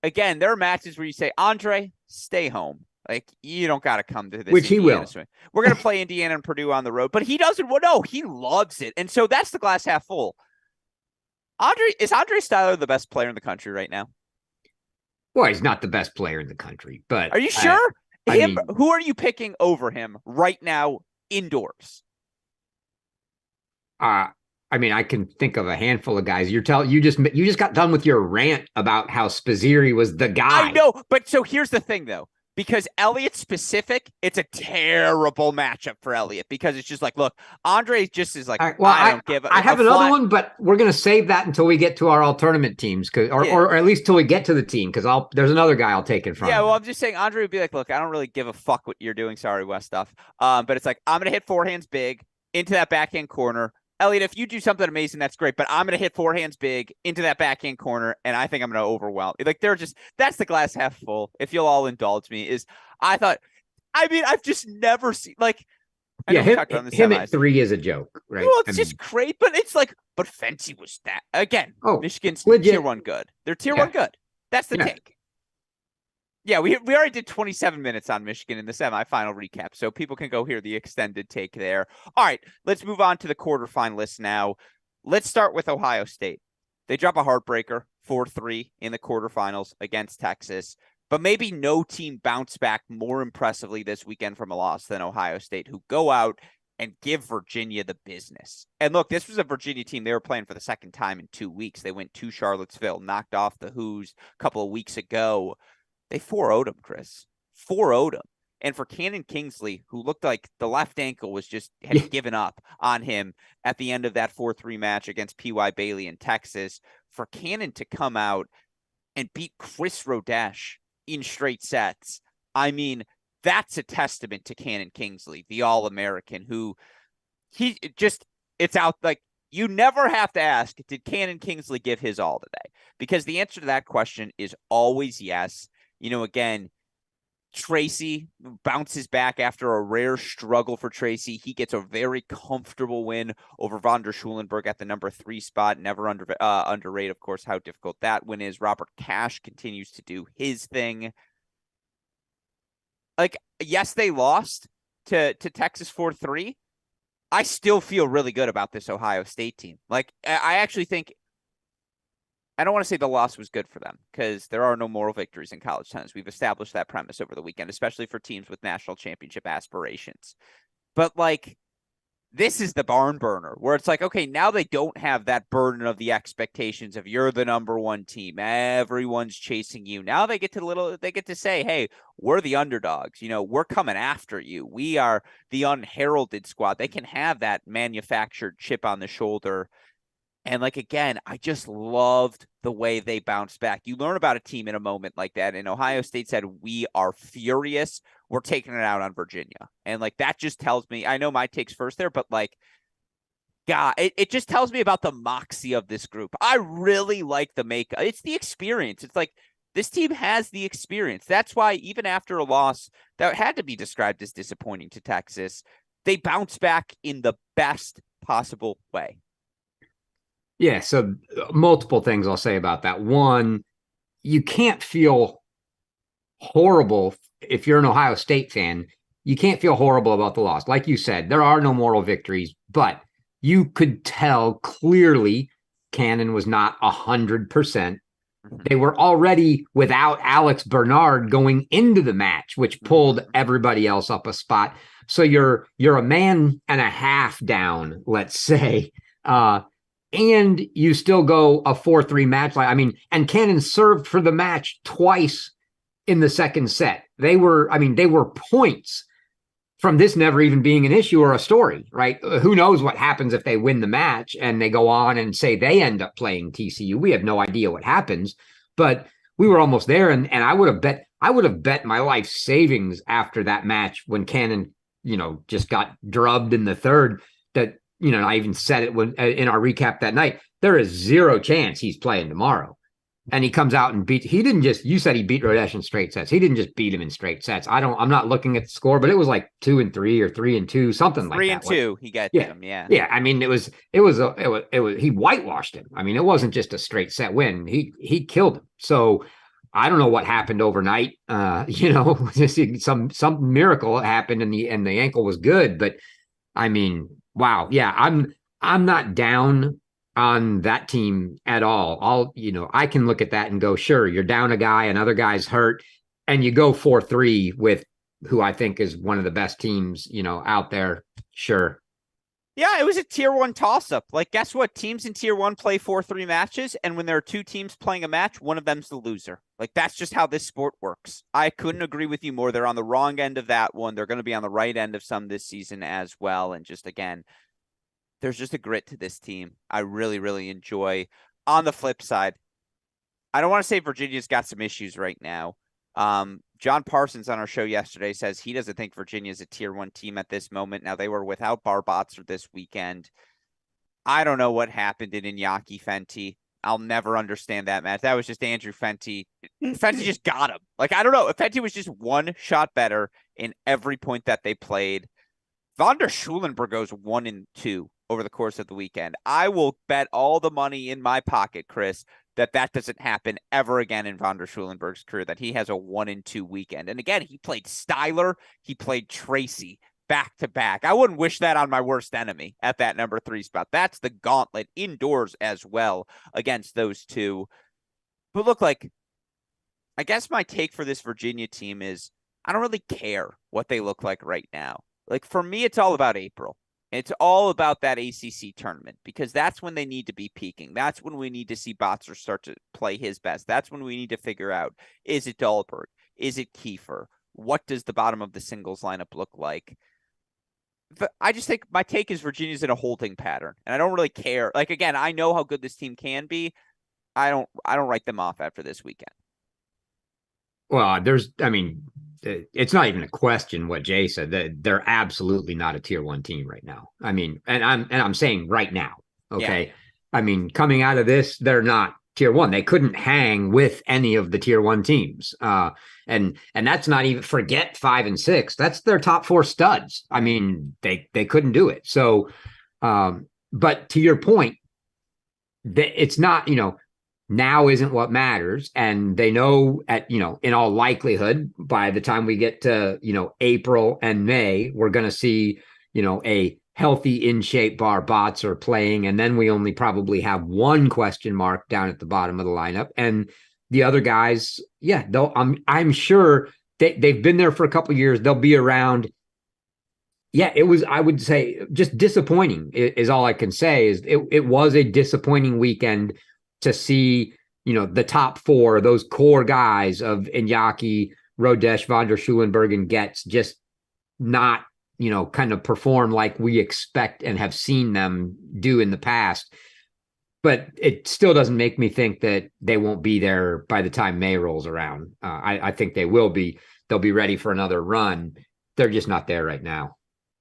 again, there are matches where you say, Andre, stay home. Like, you don't got to come to this. Which Indiana he will. Swing. We're going to play Indiana and Purdue on the road. But he doesn't. Well, no, he loves it. And so that's the glass half full. Is Andre Styler the best player in the country right now? Well, he's not the best player in the country, but are you sure? Who are you picking over him right now indoors? I mean, I can think of a handful of guys. You just got done with your rant about how Spazzeri was the guy. I know, but so here's the thing, though. Because Elliott specific, it's a terrible matchup for Elliott because it's just like, look, Andre just is like, right, well, I don't give a I have another one, but we're going to save that until we get to our all tournament teams, or at least till we get to the team, because there's another guy I'll take it from. Yeah, well, I'm just saying Andre would be like, look, I don't really give a fuck what you're doing. Sorry, West stuff. But it's like, I'm going to hit forehands big into that backhand corner. Elliott, if you do something amazing, that's great. But I'm going to hit forehands big into that backhand corner, and I think I'm going to overwhelm. Like, that's the glass half full. If you'll all indulge me, I've just never seen, like, him at 3 is a joke, right? Well, it's just great, but it's like, but Fenty was that again. Michigan's tier 1 good. They're tier 1 good. That's the take. Yeah, we already did 27 minutes on Michigan in the semifinal recap, so people can go hear the extended take there. All right, let's move on to the quarterfinalists now. Let's start with Ohio State. They drop a heartbreaker, 4-3 in the quarterfinals against Texas, but maybe no team bounced back more impressively this weekend from a loss than Ohio State, who go out and give Virginia the business. And look, this was a Virginia team. They were playing for the second time in 2 weeks. They went to Charlottesville, knocked off the Hoos a couple of weeks ago. They 4-0'd them, Chris. 4-0'd them. And for Cannon Kingsley, who looked like the left ankle was just Yeah. had given up on him at the end of that 4-3 match against P.Y. Bailey in Texas, for Cannon to come out and beat Chris Rodesh in straight sets, I mean, that's a testament to Cannon Kingsley, the All-American, who he just, it's out like, you never have to ask, did Cannon Kingsley give his all today? Because the answer to that question is always yes. You know, again, Tracy bounces back after a rare struggle for Tracy. He gets a very comfortable win over Von der Schulenberg at the number 3 spot. Never underrate, of course, how difficult that win is. Robert Cash continues to do his thing. Like, yes, they lost to Texas 4-3. I still feel really good about this Ohio State team. Like, I actually think, I don't want to say the loss was good for them because there are no moral victories in college tennis. We've established that premise over the weekend, especially for teams with national championship aspirations. But like, this is the barn burner where it's like, okay, now they don't have that burden of the expectations of you're the number 1 team. Everyone's chasing you. Now they get to say, hey, we're the underdogs. You know, we're coming after you. We are the unheralded squad. They can have that manufactured chip on the shoulder. And like, again, I just loved the way they bounced back. You learn about a team in a moment like that. And Ohio State said, we are furious. We're taking it out on Virginia. And like, that just tells me, I know my take's first there, but like, God, it just tells me about the moxie of this group. I really like the makeup. It's the experience. It's like, this team has the experience. That's why even after a loss that had to be described as disappointing to Texas, they bounce back in the best possible way. Yeah, so multiple things I'll say about that. One, you can't feel horrible if you're an Ohio State fan. You can't feel horrible about the loss. Like you said, there are no moral victories, but you could tell clearly Cannon was not 100%. They were already without Alex Bernard going into the match, which pulled everybody else up a spot. So you're a man and a half down, let's say. And you still go a 4-3 match. I mean, and Cannon served for the match twice in the second set. They were points from this never even being an issue or a story, right? Who knows what happens if they win the match and they go on and say they end up playing TCU. We have no idea what happens, but we were almost there. And I would have bet my life savings after that match when Cannon, just got drubbed in the third that, I even said it when in our recap that night, there is zero chance he's playing tomorrow. And he comes out and you said he beat Rodesh in straight sets. He didn't just beat him in straight sets. I'm not looking at the score, but it was like 2-3 or 3-2, something like that. 3-2, he got him. Yeah. Yeah. I mean, it was, he whitewashed him. I mean, it wasn't just a straight set win. He killed him. So I don't know what happened overnight. Some miracle happened and the ankle was good, but I mean, wow. Yeah. I'm not down on that team at all. I can look at that and go, sure, you're down a guy, another guy's hurt, and you go 4-3 with who I think is one of the best teams, out there. Sure. Yeah, it was a tier 1 toss-up. Like, guess what? Teams in tier 1 play 4-3 matches, and when there are 2 teams playing a match, one of them's the loser. Like, that's just how this sport works. I couldn't agree with you more. They're on the wrong end of that one. They're going to be on the right end of some this season as well. And just, again, there's just a grit to this team I really, really enjoy. On the flip side, I don't want to say Virginia's got some issues right now. John Parsons on our show yesterday says he doesn't think Virginia is a tier 1 team at this moment. Now, they were without Barbotzer this weekend. I don't know what happened in Iñaki Fenty. I'll never understand that match. That was just Andrew Fenty. Fenty just got him. Like, I don't know. Fenty was just one shot better in every point that they played. Von der Schulenberg goes 1-2 over the course of the weekend. I will bet all the money in my pocket, Chris, that doesn't happen ever again in Von der Schulenberg's career, that he has a 1-2 weekend. And again, he played Styler, he played Tracy back to back. I wouldn't wish that on my worst enemy at that number 3 spot. That's the gauntlet indoors as well against those two. But look, like, I guess my take for this Virginia team is I don't really care what they look like right now. Like, for me, it's all about April. It's all about that ACC tournament because that's when they need to be peaking. That's when we need to see Botzer start to play his best. That's when we need to figure out, is it Dahlberg? Is it Kiefer? what does the bottom of the singles lineup look like? I just think my take is Virginia's in a holding pattern, and I don't really care. Like, again, I know how good this team can be. I don't write them off after this weekend. Well, it's not even a question what Jay said. That they're absolutely not a tier one team right now. I mean, and I'm saying right now. Okay. Yeah. I mean, coming out of this, they're not tier one. They couldn't hang with any of the tier one teams. And that's not even, forget 5 and 6. That's their top 4 studs. I mean, they couldn't do it. So, but to your point, it's not, now isn't what matters. And they know in all likelihood, by the time we get to, April and May, we're going to see, a healthy in shape Bar Botzer playing. And then we only probably have one question mark down at the bottom of the lineup. And the other guys, yeah, I'm sure they've been there for a couple of years. They'll be around. Yeah, it was, I would say, just disappointing is all I can say. Is it was a disappointing weekend to see, the top 4, those core guys of Iñaki, Rodesh, Van der Schulenberg, and Getz just not, kind of perform like we expect and have seen them do in the past. But it still doesn't make me think that they won't be there by the time May rolls around. I think they will be. They'll be ready for another run. They're just not there right now.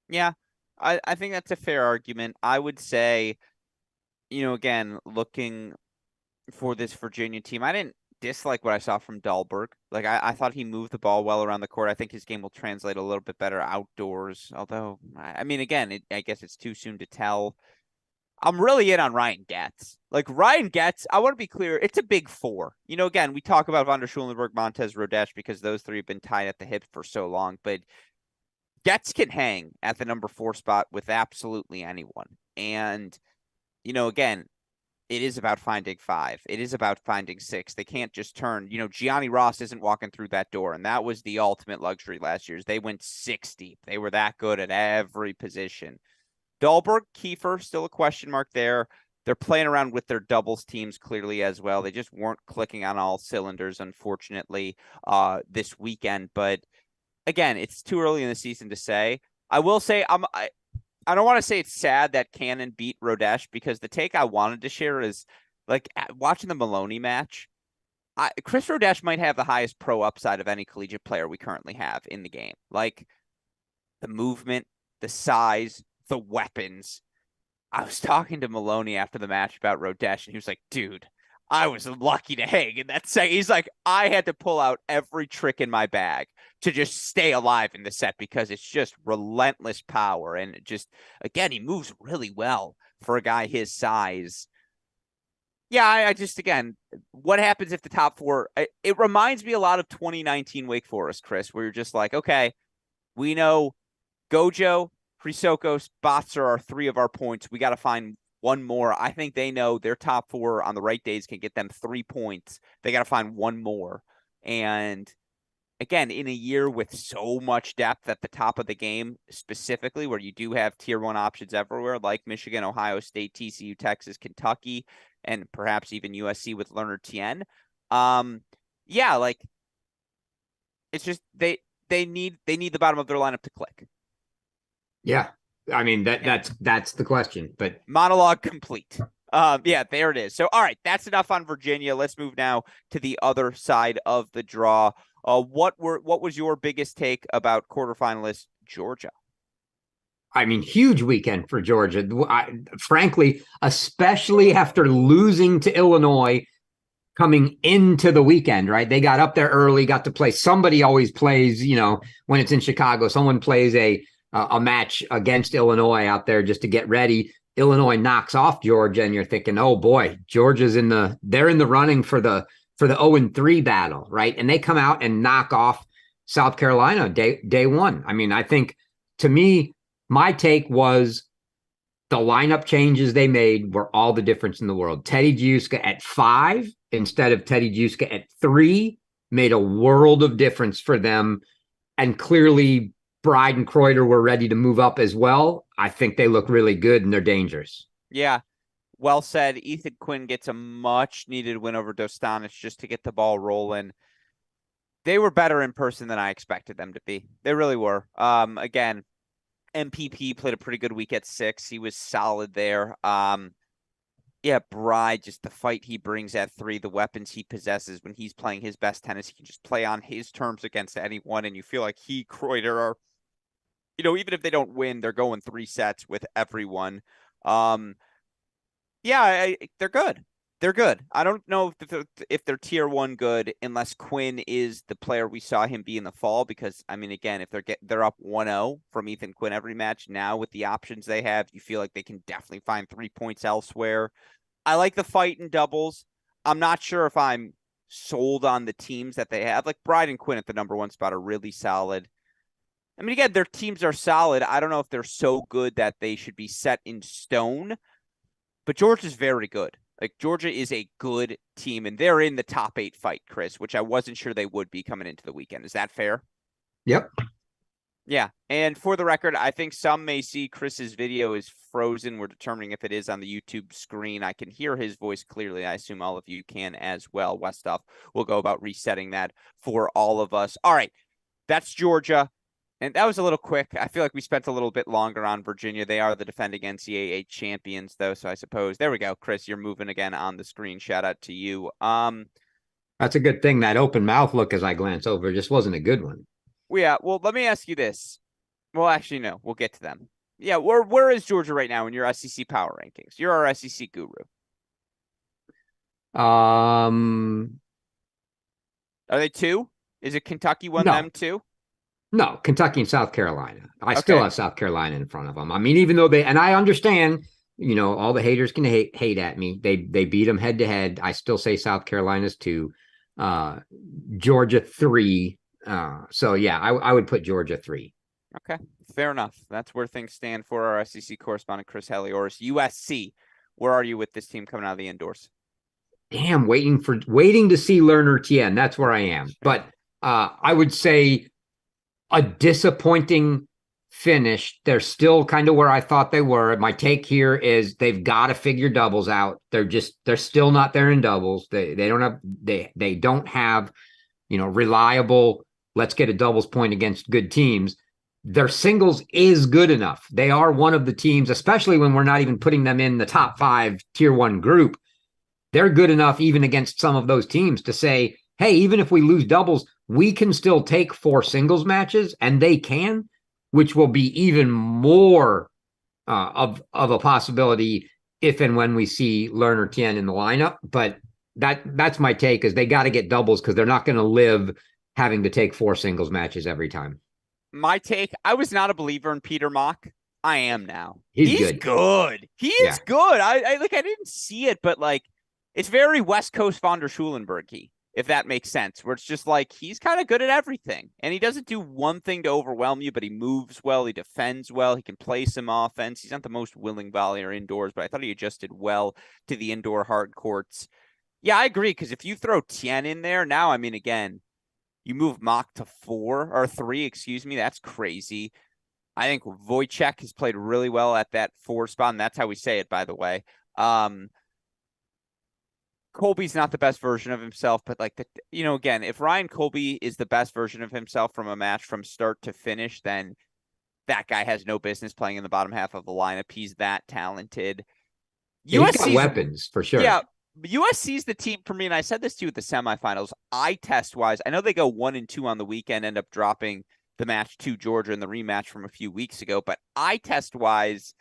Yeah, I think that's a fair argument. I would say, again, looking for this Virginia team, I didn't dislike what I saw from Dahlberg. Like, I thought he moved the ball well around the court. I think his game will translate a little bit better outdoors. Although, I mean, again, I guess it's too soon to tell. I'm really in on Ryan Getz. Like, Ryan Getz, I want to be clear, it's a big 4. Again, we talk about Van der Schulenberg, Montez, Rodesh, because those 3 have been tied at the hip for so long. But Getz can hang at the number 4 spot with absolutely anyone. And, again, it is about finding 5. It is about finding 6. They can't just turn, Gianni Ross isn't walking through that door. And that was the ultimate luxury last year. They went 6 deep. They were that good at every position. Dahlberg, Kiefer, still a question mark there. They're playing around with their doubles teams clearly as well. They just weren't clicking on all cylinders, unfortunately, this weekend. But again, it's too early in the season to say. I will say I don't want to say it's sad that Cannon beat Rodesh, because the take I wanted to share is, like, watching the Maloney match, Chris Rodesh might have the highest pro upside of any collegiate player we currently have in the game. Like, the movement, the size, the weapons. I was talking to Maloney after the match about Rodesh, and he was like, dude, I was lucky to hang in that set. He's like, I had to pull out every trick in my bag to just stay alive in the set, because it's just relentless power. And just, again, he moves really well for a guy his size. Yeah, I just, again, what happens if the top 4, it reminds me a lot of 2019 Wake Forest, Chris, where you're just like, okay, we know Gojo, Chrysokos, Botzer are 3 of our points. We got to find one more. I think they know their top 4 on the right days can get them 3 points. They got to find one more. And again, in a year with so much depth at the top of the game, specifically where you do have tier 1 options everywhere, like Michigan, Ohio State, TCU, Texas, Kentucky, and perhaps even USC with Leonard Tien. Yeah, like, it's just they need the bottom of their lineup to click. Yeah. I mean, that's the question, but monologue complete. Yeah, there it is. So, all right, that's enough on Virginia. Let's move now to the other side of the draw. What was your biggest take about quarterfinalist Georgia? I mean, huge weekend for Georgia. Frankly, especially after losing to Illinois coming into the weekend, right? They got up there early, got to play. Somebody always plays, when it's in Chicago, someone plays a match against Illinois out there just to get ready. Illinois knocks off Georgia, and you're thinking, oh boy, Georgia's they're in the running for the 0-3 battle, right? And they come out and knock off South Carolina day 1. I mean, I think, to me, my take was the lineup changes they made were all the difference in the world. Teddy Giuska at 5 instead of Teddy Giuska at 3 made a world of difference for them. And clearly Bride and Kreuter were ready to move up as well. I think they look really good, and they're dangerous. Yeah, well said. Ethan Quinn gets a much needed win over Dostanic just to get the ball rolling. They were better in person than I expected them to be. They really were. Again, MPP played a pretty good week at 6. He was solid there. Yeah, Bride, just the fight he brings at 3, the weapons he possesses when he's playing his best tennis, he can just play on his terms against anyone, and you feel like he, Kreuter, are, even if they don't win, they're going 3 sets with everyone. Yeah, they're good. They're good. I don't know if they're tier 1 good unless Quinn is the player we saw him be in the fall. Because I mean, again, if they're up 1-0 from Ethan Quinn every match now with the options they have, you feel like they can definitely find 3 points elsewhere. I like the fight in doubles. I'm not sure if I'm sold on the teams that they have. Like Bride and Quinn at the number 1 spot are really solid. I mean, again, their teams are solid. I don't know if they're so good that they should be set in stone, but Georgia's very good. Like Georgia is a good team, and they're in the top 8 fight, Chris, which I wasn't sure they would be coming into the weekend. Is that fair? Yep. Yeah. And for the record, I think some may see Chris's video is frozen. We're determining if it is on the YouTube screen. I can hear his voice clearly. I assume all of you can as well. Westhoff will go about resetting that for all of us. All right. That's Georgia. And that was a little quick. I feel like we spent a little bit longer on Virginia. They are the defending NCAA champions, though. So I suppose there we go. Chris, you're moving again on the screen. Shout out to you. That's a good thing. That open mouth look as I glance over just wasn't a good one. Yeah. Well, let me ask you this. Well, actually, no. We'll get to them. Yeah. Where is Georgia right now in your SEC power rankings? You're our SEC guru. Are they 2? Is it Kentucky won them 2? No, Kentucky and South Carolina. I still have South Carolina in front of them. I mean, even though and I understand, all the haters can hate at me. They beat them head to head. I still say South Carolina's 2, Georgia 3. So yeah, I would put Georgia 3. Okay, fair enough. That's where things stand for our SEC correspondent, Chris Halioris. USC, where are you with this team coming out of the indoors? Damn, waiting to see Lerner Tien. That's where I am. But I would say a disappointing finish. They're still kind of where I thought they were. My take here is they've got to figure doubles out. They're still not there in doubles. They don't have reliable, let's get a doubles point against good teams. Their singles is good enough. They are one of the teams, especially when we're not even putting them in the top 5 tier 1 group. They're good enough even against some of those teams to say, hey, even if we lose doubles, we can still take 4 singles matches, and they can, which will be even more of a possibility if and when we see Lerner Tien in the lineup. But that's my take, is they got to get doubles because they're not going to live having to take 4 singles matches every time. My take, I was not a believer in Peter Mock. I am now. He's good. He is good. I didn't see it, but it's very West Coast von der Schulenberg-y, if that makes sense, where it's just he's kind of good at everything. And he doesn't do one thing to overwhelm you, but he moves well, he defends well, he can play some offense. He's not the most willing volleyer indoors, but I thought he adjusted well to the indoor hard courts. Yeah, I agree, because if you throw Tien in there, now, I mean, again, you move Mock to 3, that's crazy. I think Wojciech has played really well at that 4 spot, and that's how we say it, by the way. Colby's not the best version of himself, but again, if Ryan Colby is the best version of himself from a match from start to finish, then that guy has no business playing in the bottom half of the lineup. He's that talented. He's got weapons for sure. Yeah, USC's the team for me, and I said this to you at the semifinals. Eye test wise, I know they go 1-2 on the weekend, end up dropping the match to Georgia in the rematch from a few weeks ago. But eye test wise,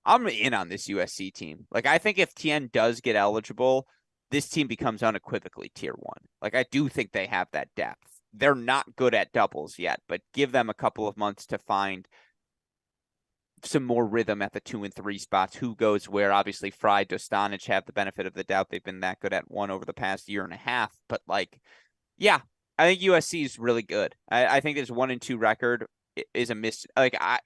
I'm in on this USC team. I think if Tien does get eligible, this team becomes unequivocally tier 1. I do think they have that depth. They're not good at doubles yet, but give them a couple of months to find some more rhythm at the 2 and 3 spots. Who goes where? Obviously, Fry, Dostanic have the benefit of the doubt. They've been that good at 1 over the past year and a half. But yeah, I think USC is really good. I think this 1-2 record is a miss. I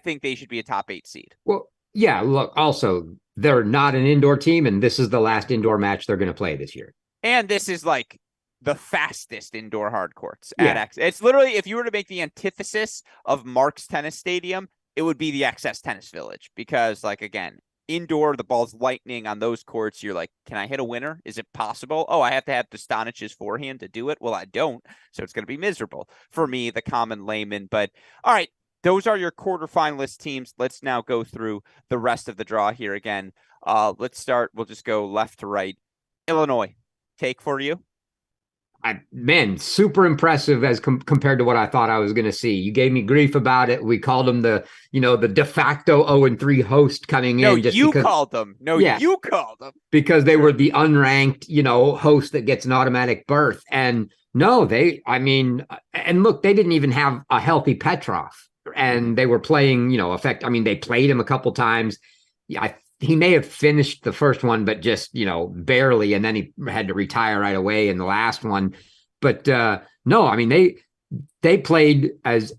think they should be a top 8 seed. Well, yeah, look, also, they're not an indoor team, and this is the last indoor match they're going to play this year. And this is the fastest indoor hard courts at X. It's literally, if you were to make the antithesis of Mark's Tennis Stadium, it would be the XS Tennis Village, because again, indoor, the ball's lightning on those courts. You're like, can I hit a winner? Is it possible? Oh, I have to have Dostanic's forehand to do it. Well, I don't. So it's going to be miserable for me, the common layman. But all right, those are your quarterfinalist teams. Let's now go through the rest of the draw here again. Let's start. We'll just go left to right. Illinois, take for you. Man, super impressive as compared to what I thought I was going to see. You gave me grief about it. We called them the de facto 0-3 host coming in. You called them. You called them. Because they were the unranked, host that gets an automatic berth. And no, and look, they didn't even have a healthy Petrov. And they were playing, they played him a couple times. He may have finished the first one, but just, barely. And then he had to retire right away in the last one. But they played as,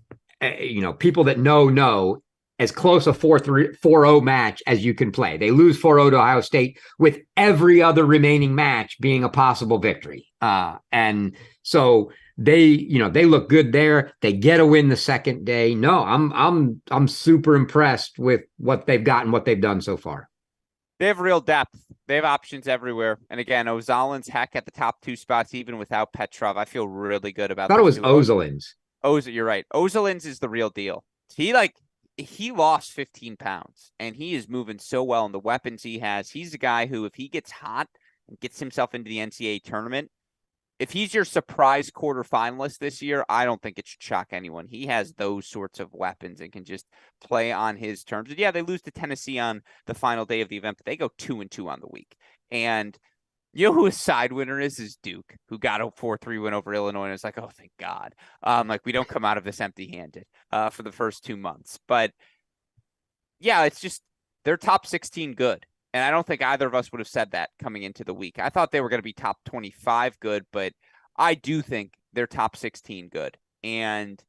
people that know as close a 4-0 match as you can play. They lose 4-0 to Ohio State with every other remaining match being a possible victory. And so they look good there. They get a win the second day. No, I'm super impressed with what they've got and what they've done so far. They have real depth. They have options everywhere. And again, Ozalin's heck at the top two spots, even without Petrov. I feel really good about that. I thought it was Ozalin's. You're right. Ozalin's is the real deal. He lost 15 pounds and he is moving so well in the weapons he has. He's a guy who, if he gets hot and gets himself into the NCAA tournament, if he's your surprise quarterfinalist this year, I don't think it should shock anyone. He has those sorts of weapons and can just play on his terms. And yeah, they lose to Tennessee on the final day of the event, but they go 2-2 on the week. And you know who his side winner is Duke, who got a 4-3 win over Illinois. And it's like, oh, thank God. We don't come out of this empty-handed for the first 2 months. But yeah, it's just they're top 16 good. And I don't think either of us would have said that coming into the week. I thought they were going to be top 25 good, but I do think they're top 16 good. And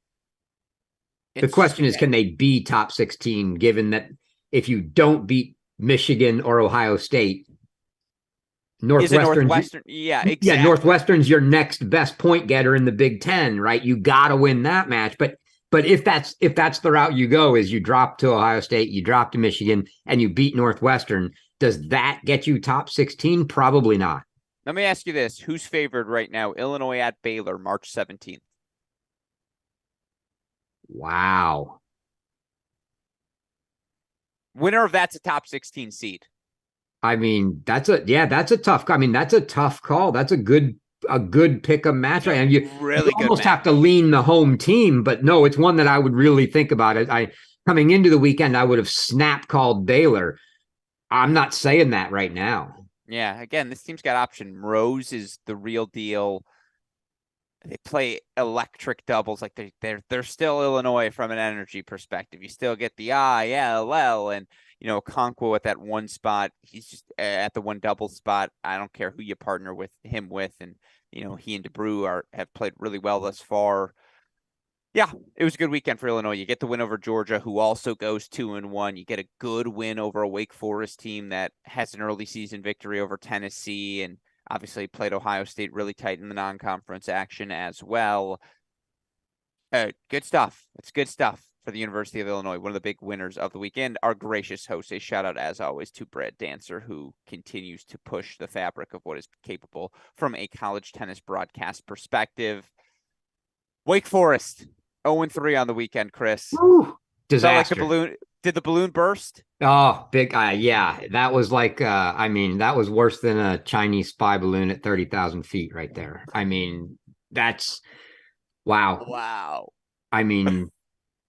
the question is, can they be top 16, given that if you don't beat Michigan or Ohio State, Northwestern, yeah, exactly. Yeah, Northwestern's your next best point getter in the Big Ten, right? You got to win that match. But if that's the route you go, is you drop to Ohio State, you drop to Michigan, and you beat Northwestern, does that get you top 16? Probably not. Let me ask you this. Who's favored right now? Illinois at Baylor, March 17th. Wow. Winner of that's a top 16 seed. That's a tough call. That's a tough call. That's a good pick 'em match. And you almost have to lean the home team, but no, it's one that I would really think about it. Coming into the weekend, I would have snap called Baylor. I'm not saying that right now. Yeah, again, this team's got option. Rose is the real deal. They play electric doubles. Like they're still Illinois from an energy perspective. You still get the ILL and Okonkwo at that one spot. He's just at the one double spot. I don't care who you partner with him with, and he and DeBrew have played really well thus far. Yeah, it was a good weekend for Illinois. You get the win over Georgia, who also goes 2-1. You get a good win over a Wake Forest team that has an early season victory over Tennessee, and obviously played Ohio State really tight in the non-conference action as well. Good stuff. It's good stuff for the University of Illinois. One of the big winners of the weekend. Our gracious host, a shout out as always to Brad Dancer, who continues to push the fabric of what is capable from a college tennis broadcast perspective. Wake Forest. 0-3 on the weekend, Chris. Ooh, disaster. Did the balloon burst? Oh, big. Yeah, that was like, that was worse than a Chinese spy balloon at 30,000 feet right there. That's wow. Wow.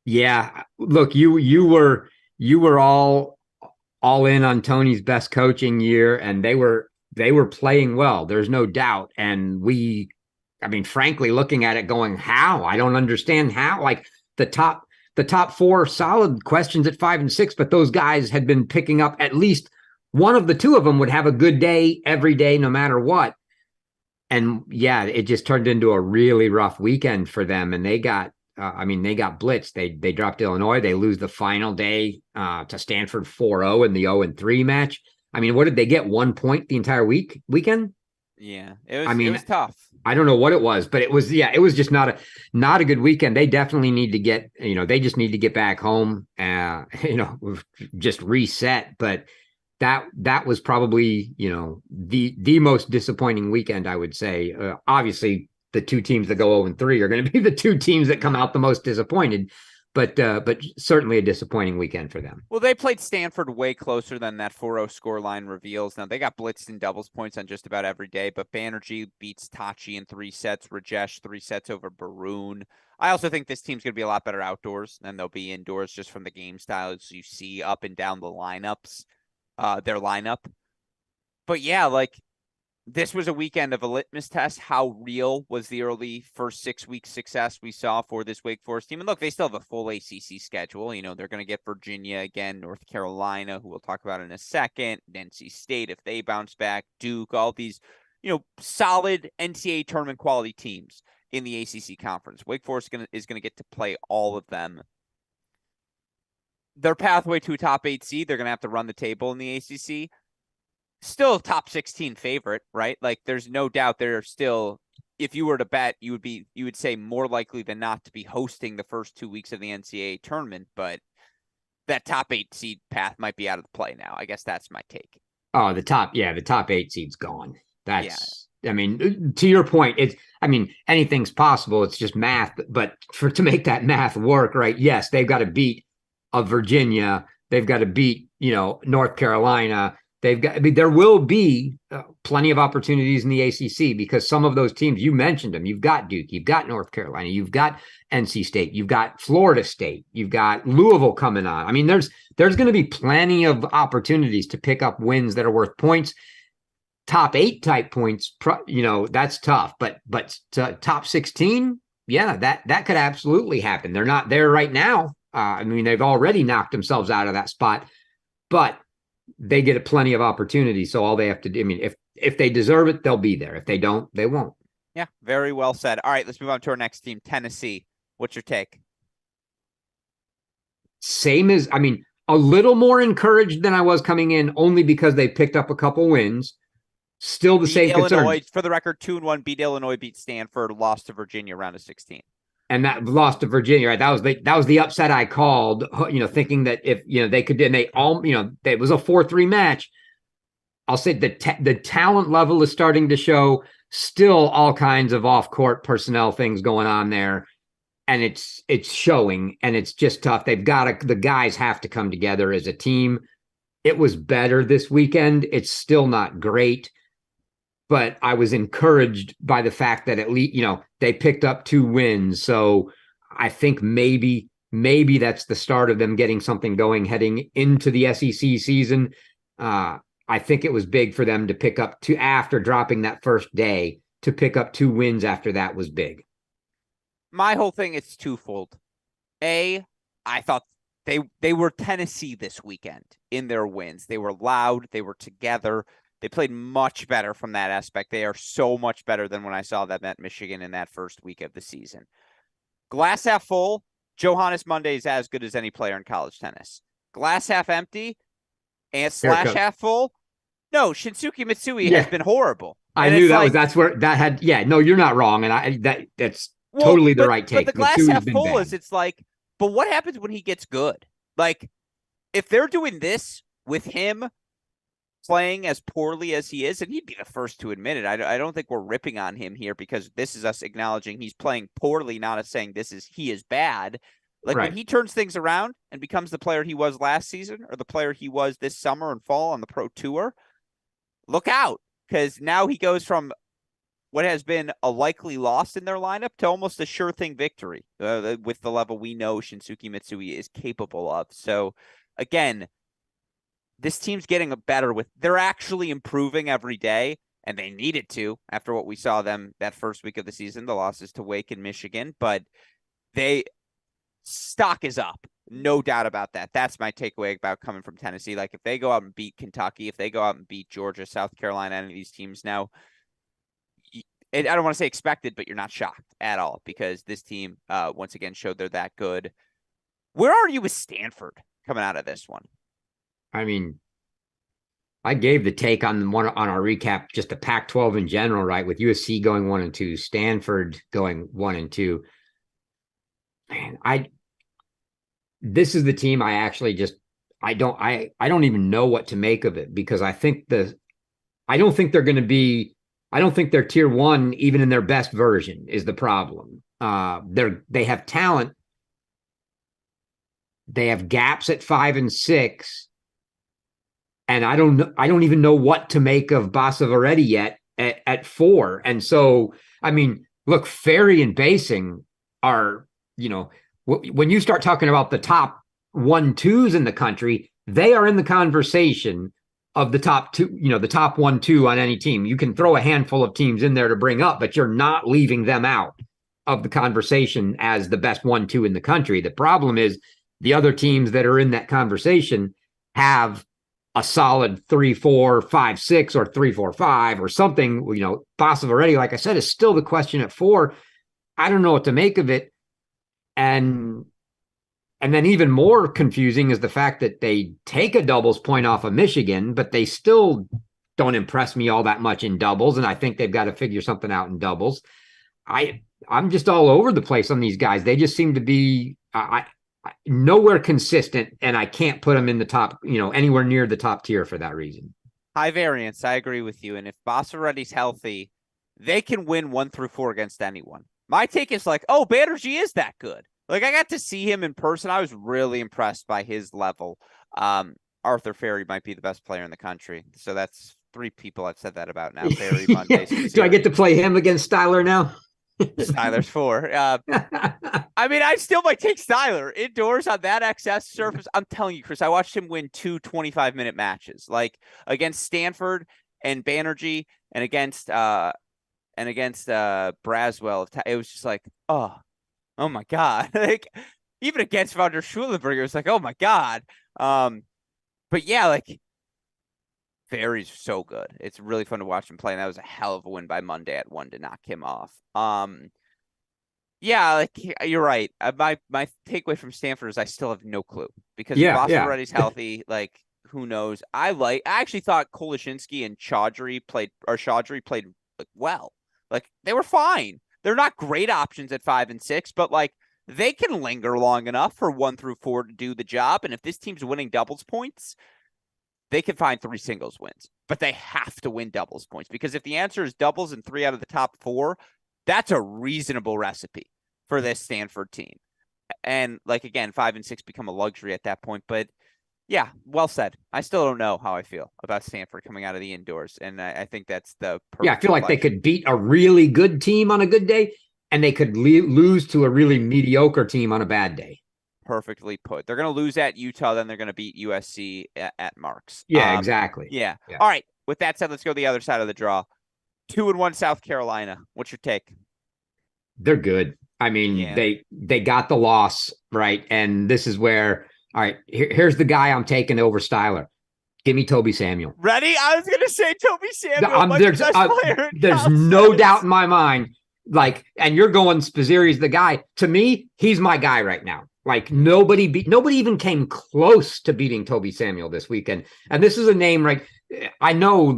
Yeah, look, you were all in on Tony's best coaching year, and they were playing well. There's no doubt. And frankly, looking at it going, how? I don't understand how. Like the top four solid questions at 5 and 6, but those guys had been picking up at least one of the two of them would have a good day every day, no matter what. And yeah, it just turned into a really rough weekend for them. And they got blitzed. They dropped Illinois. They lose the final day to Stanford 4-0 in the 0-3 match. What did they get? 1 point the entire weekend? Yeah, it was tough. I don't know what it was, but it was just not a good weekend. They definitely need to get, they just need to get back home, just reset. But that was probably, the most disappointing weekend, I would say. Obviously, the two teams that go 0-3 are going to be the two teams that come out the most disappointed, but certainly a disappointing weekend for them. Well, they played Stanford way closer than that 4-0 score line reveals. Now, they got blitzed in doubles points on just about every day, but Banerjee beats Tachi in 3 sets, Rajesh 3 sets over Barun. I also think this team's going to be a lot better outdoors than they'll be indoors, just from the game styles you see up and down the lineups, their lineup. But yeah, like, this was a weekend of a litmus test. How real was the early first 6 week success we saw for this Wake Forest team? And look, they still have a full ACC schedule. They're going to get Virginia again, North Carolina, who we'll talk about in a second, NC State if they bounce back, Duke, all these, solid NCAA tournament quality teams in the ACC conference. Wake Forest is going to get to play all of them. Their pathway to a top 8 seed, they're going to have to run the table in the ACC. Still top 16 favorite, right? Like, there's no doubt they're still, if you were to bet, you would say more likely than not to be hosting the first 2 weeks of the NCAA tournament, but that top 8 seed path might be out of the play now. I guess that's my take. Oh, the top 8 seed's gone. I mean, to your point, anything's possible. It's just math, but to make that math work, right? Yes, they've got to beat a Virginia. They've got to beat, North Carolina. There will be plenty of opportunities in the ACC because some of those teams, you mentioned them. You've got Duke, you've got North Carolina, you've got NC State, you've got Florida State, you've got Louisville coming on. I mean, there's going to be plenty of opportunities to pick up wins that are worth points. Top 8 type points, that's tough. But top 16, yeah, that could absolutely happen. They're not there right now. They've already knocked themselves out of that spot, but they get plenty of opportunities. So all they have to do, if they deserve it, they'll be there. If they don't, they won't. Yeah, very well said. All right, let's move on to our next team, Tennessee. What's your take? A little more encouraged than I was coming in, only because they picked up a couple wins. Still the same concern. For the record, 2-1, beat Illinois, beat Stanford, lost to Virginia round of 16. And that lost to Virginia, right? That was the upset I called, thinking that if, they could, and they all, it was a 4-3 match. I'll say the talent level is starting to show. Still all kinds of off-court personnel things going on there. And it's showing, and it's just tough. The guys have to come together as a team. It was better this weekend. It's still not great. But I was encouraged by the fact that at least, they picked up 2 wins. So I think maybe that's the start of them getting something going heading into the SEC season. I think it was big for them to pick up 2 after dropping that first day. To pick up 2 wins after that was big. My whole thing is twofold. I thought they were Tennessee this weekend in their wins. They were loud. They were together. They played much better from that aspect. They are so much better than when I saw them at Michigan in that first week of the season. Glass half full, Johannes Monday is as good as any player in college tennis. Glass half empty and / half full, no, Shinsuke Mitsui has been horrible. I knew you're not wrong. And that's totally the right take. But the glass half full is, but what happens when he gets good? Like, if they're doing this with him playing as poorly as he is, and he'd be the first to admit it. I don't think we're ripping on him here, because this is us acknowledging he's playing poorly, not us saying he is bad. Like, right. When he turns things around and becomes the player he was last season, or the player he was this summer and fall on the pro tour, look out, because now he goes from what has been a likely loss in their lineup to almost a sure thing victory with the level we know Shinsuke Mitsui is capable of. So again, this team's getting better they're actually improving every day, and they needed to after what we saw them that first week of the season, the losses to Wake and Michigan, but stock is up. No doubt about that. That's my takeaway about coming from Tennessee. Like, if they go out and beat Kentucky, if they go out and beat Georgia, South Carolina, any of these teams now, I don't want to say expected, but you're not shocked at all, because this team, once again, showed they're that good. Where are you with Stanford coming out of this one? I gave the take on our recap, just the Pac-12 in general, right? With USC going 1-2, Stanford going 1-2. Man, this is the team I actually I don't even know what to make of it, because I don't think they're going to be, I don't think they're tier one, even in their best version, is the problem. They have talent. They have gaps at 5 and 6. And I don't even know what to make of Basavaretti yet at 4. And so, I mean, look, Ferry and Basing are, when you start talking about the top 1-2s in the country, they are in the conversation of the top 2, the top 1-2 on any team. You can throw a handful of teams in there to bring up, but you're not leaving them out of the conversation as the best 1-2 in the country. The problem is the other teams that are in that conversation have a solid 3-4, 5-6, or 3-4-5 or something. Basavaretti, like I said, is still the question at 4. I don't know what to make of it. And then even more confusing is the fact that they take a doubles point off of Michigan, but they still don't impress me all that much in doubles. And I think they've got to figure something out in doubles. I'm just all over the place on these guys. They just seem to be nowhere consistent, and I can't put them in the top, anywhere near the top tier for that reason. High variance. I agree with you. And if Basavaretti's healthy, they can win 1-4 against anyone. My take is like, oh, Banerjee is that good. Like, I got to see him in person. I was really impressed by his level. Arthur Ferry might be the best player in the country. So that's 3 people I've said that about now. Ferry, Monday. Do I get to play him against Styler now? Styler's 4. I mean, I still might take Styler indoors on that XS surface. I'm telling you, Chris, I watched him win 2 25-minute matches, like against Stanford and Banerjee, and against Braswell. It was just like, oh my God. Like, even against Van der Schulenberger, it was like, oh my God. But yeah, like, Ferry's so good. It's really fun to watch him play, and that was a hell of a win by Monday at 1 to knock him off. Yeah, like, you're right. My takeaway from Stanford is I still have no clue, because if Basavaretti's healthy, like, who knows? I actually thought Koleshinsky and Chaudhry played like, well. Like, they were fine. They're not great options at 5 and 6, but like, they can linger long enough for 1-4 to do the job. And if this team's winning doubles points, they can find 3 singles wins, but they have to win doubles points, because if the answer is doubles in 3 out of the top 4, that's a reasonable recipe for this Stanford team. And like, again, 5 and 6 become a luxury at that point. But yeah, well said. I still don't know how I feel about Stanford coming out of the indoors. And I think that's the perfect I feel like they could beat a really good team on a good day, and they could lose to a really mediocre team on a bad day. Perfectly put. They're going to lose at Utah, then they're going to beat USC at Marks. Yeah, exactly. Yeah. All right. With that said, let's go to the other side of the draw. 2-1 South Carolina. What's your take? They're good. I mean, they got the loss, right? And this is where, all right, here's the guy I'm taking over Styler. Give me Toby Samuel. Ready? I was going to say Toby Samuel. There's no doubt in my mind. Like, and you're going Spazzeri's the guy. To me, he's my guy right now. Like, nobody even came close to beating Toby Samuel this weekend. And this is a name, right? I know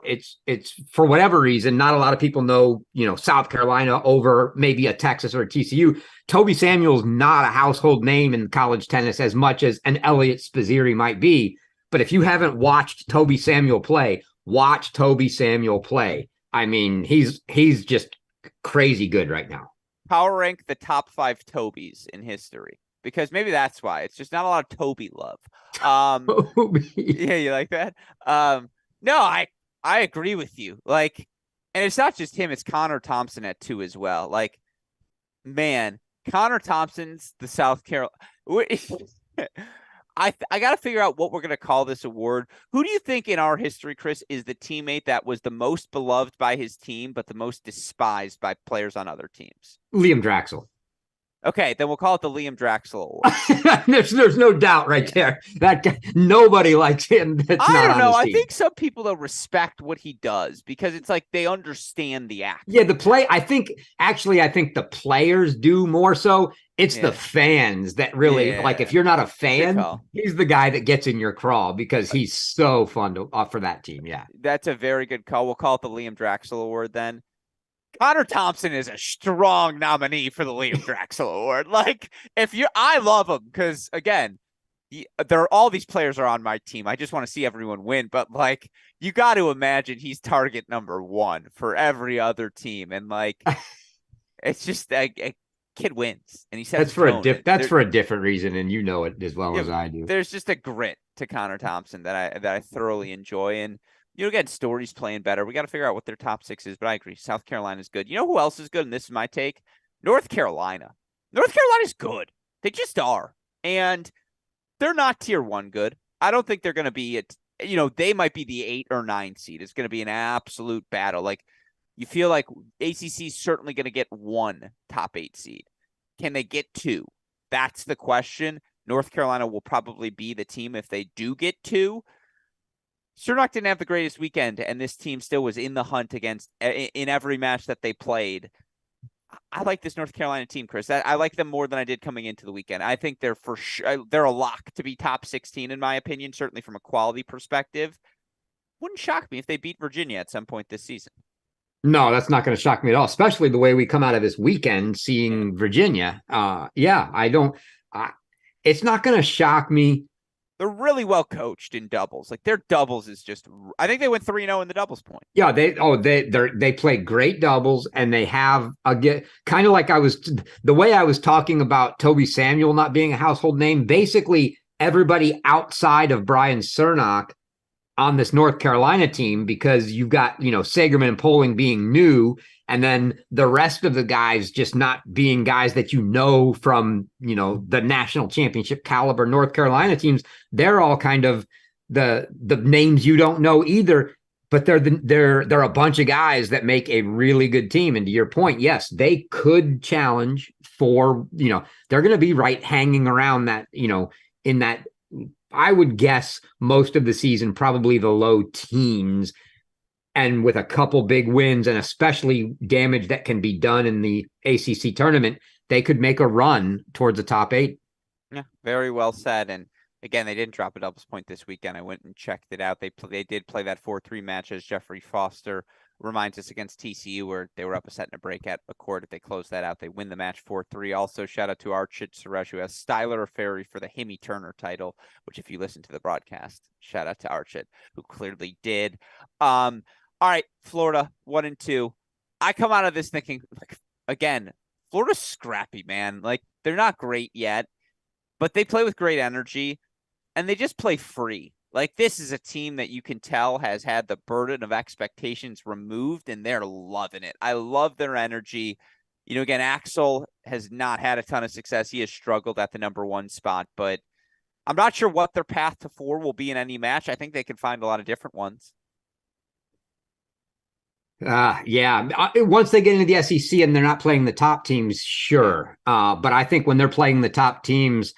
it's for whatever reason, not a lot of people know, South Carolina over maybe a Texas or a TCU. Toby Samuel's not a household name in college tennis as much as an Elliot Spazzeri might be. But if you haven't watched Toby Samuel play, watch Toby Samuel play. I mean, he's just crazy good right now. Power rank the top 5 Tobys in history, because maybe that's why it's just not a lot of Toby love. Yeah, you like that? No, I agree with you. Like, and it's not just him, it's Connor Thompson at 2 as well. Like, man, Connor Thompson's the South Carolina. I got to figure out what we're going to call this award. Who do you think in our history, Chris, is the teammate that was the most beloved by his team, but the most despised by players on other teams? Liam Draxel. Okay, then we'll call it the Liam Draxel Award. There's no doubt right there. That guy, nobody likes him. I don't know. I think some people though respect what he does, because it's like they understand the act. Yeah, the play. I think the players do more so. It's the fans that really like. If you're not a fan, he's the guy that gets in your crawl, because he's so fun to for that team. Yeah, that's a very good call. We'll call it the Liam Draxel Award then. Connor Thompson is a strong nominee for the Liam Draxel Award. Like, I love him because, again, all these players are on my team. I just want to see everyone win. But like, you got to imagine he's target number one for every other team. And like, it's just a kid wins and he sets That's a for tone. that's for a different reason, and you know it as well Yeah, as I do. there's just a grit to Connor Thompson that I thoroughly enjoy. And again, Story's playing better. We got to figure out what their top six is. But I agree, South Carolina's good. You know who else is good? And this is my take: North Carolina. North Carolina's good. They just are, and they're not tier one good. I don't think they're going to be they might be the 8 or 9 seed. It's going to be an absolute battle. Like, you feel like ACC is certainly going to get one top 8 seed. Can they get 2? That's the question. North Carolina will probably be the team if they do get 2. Cernak didn't have the greatest weekend, and this team still was in the hunt in every match that they played. I like this North Carolina team, Chris. I like them more than I did coming into the weekend. I think they're for sure. They're a lock to be top 16 in my opinion, certainly from a quality perspective. Wouldn't shock me if they beat Virginia at some point this season. No, that's not going to shock me at all, especially the way we come out of this weekend seeing Virginia. Yeah, I don't. It's not going to shock me. They're really well coached in doubles. Like, their doubles is just. I think they went 3-0 in the doubles point. Yeah, they play great doubles, and they have kind of like the way I was talking about Toby Samuel not being a household name. Basically, everybody outside of Brian Cernak on this North Carolina team, because you've got, Sagerman and Poling being new, and then the rest of the guys just not being guys that from, the national championship caliber North Carolina teams. They're all kind of the names you don't know either, but they're a bunch of guys that make a really good team. And to your point, yes, they could challenge for, they're going to be right hanging around that, in that, I would guess most of the season, probably the low teens, and with a couple big wins and especially damage that can be done in the ACC tournament, they could make a run towards the top 8. Yeah, very well said. And again, they didn't drop a doubles point this weekend. I went and checked it out. They did play that 4-3 match, as Jeffrey Foster reminds us, against TCU, where they were up a set and a break at a court. If they close that out, they win the match 4-3. Also, shout out to Archit Suresh, who has Styler or Ferry for the Himmy Turner title, which, if you listen to the broadcast, shout out to Archit, who clearly did. All right, Florida 1-2. I come out of this thinking, like, again, Florida's scrappy, man. Like, they're not great yet, but they play with great energy, and they just play free. Like, this is a team that you can tell has had the burden of expectations removed, and they're loving it. I love their energy. Again, Axel has not had a ton of success. He has struggled at the number 1 spot, but I'm not sure what their path to 4 will be in any match. I think they can find a lot of different ones. Yeah. Once they get into the SEC and they're not playing the top teams, sure. But I think when they're playing the top teams,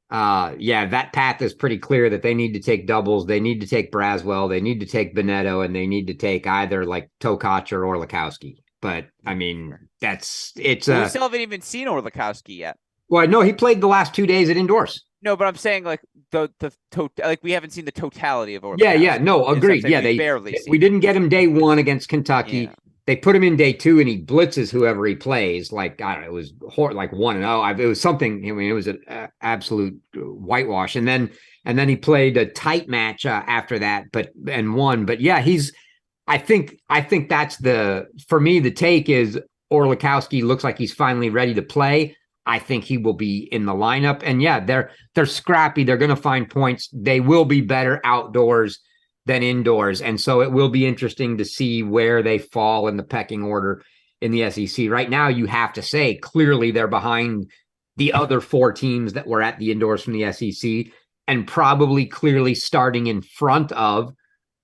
that path is pretty clear that they need to take doubles. They need to take Braswell. They need to take Bonetto, and they need to take either like Tokac or Orlikowski. But I mean, we still haven't even seen Orlikowski yet. Well, no, he played the last 2 days at indoors. No, but I'm saying like we haven't seen the totality of Orlikowski. Yeah, no, agreed. Yeah, we didn't get him day 1 against Kentucky. Yeah. They put him in day 2, and he blitzes whoever he plays. Like, I don't know, it was like 1-0. It was something. I mean, it was an absolute whitewash. And then he played a tight match after that, and won. But yeah, I think that's for me, the take is Orlikowski looks like he's finally ready to play. I think he will be in the lineup. And yeah, they're scrappy. They're going to find points. They will be better outdoors than indoors. And so it will be interesting to see where they fall in the pecking order in the SEC. Right now, you have to say clearly they're behind the other 4 teams that were at the indoors from the SEC, and probably clearly starting in front of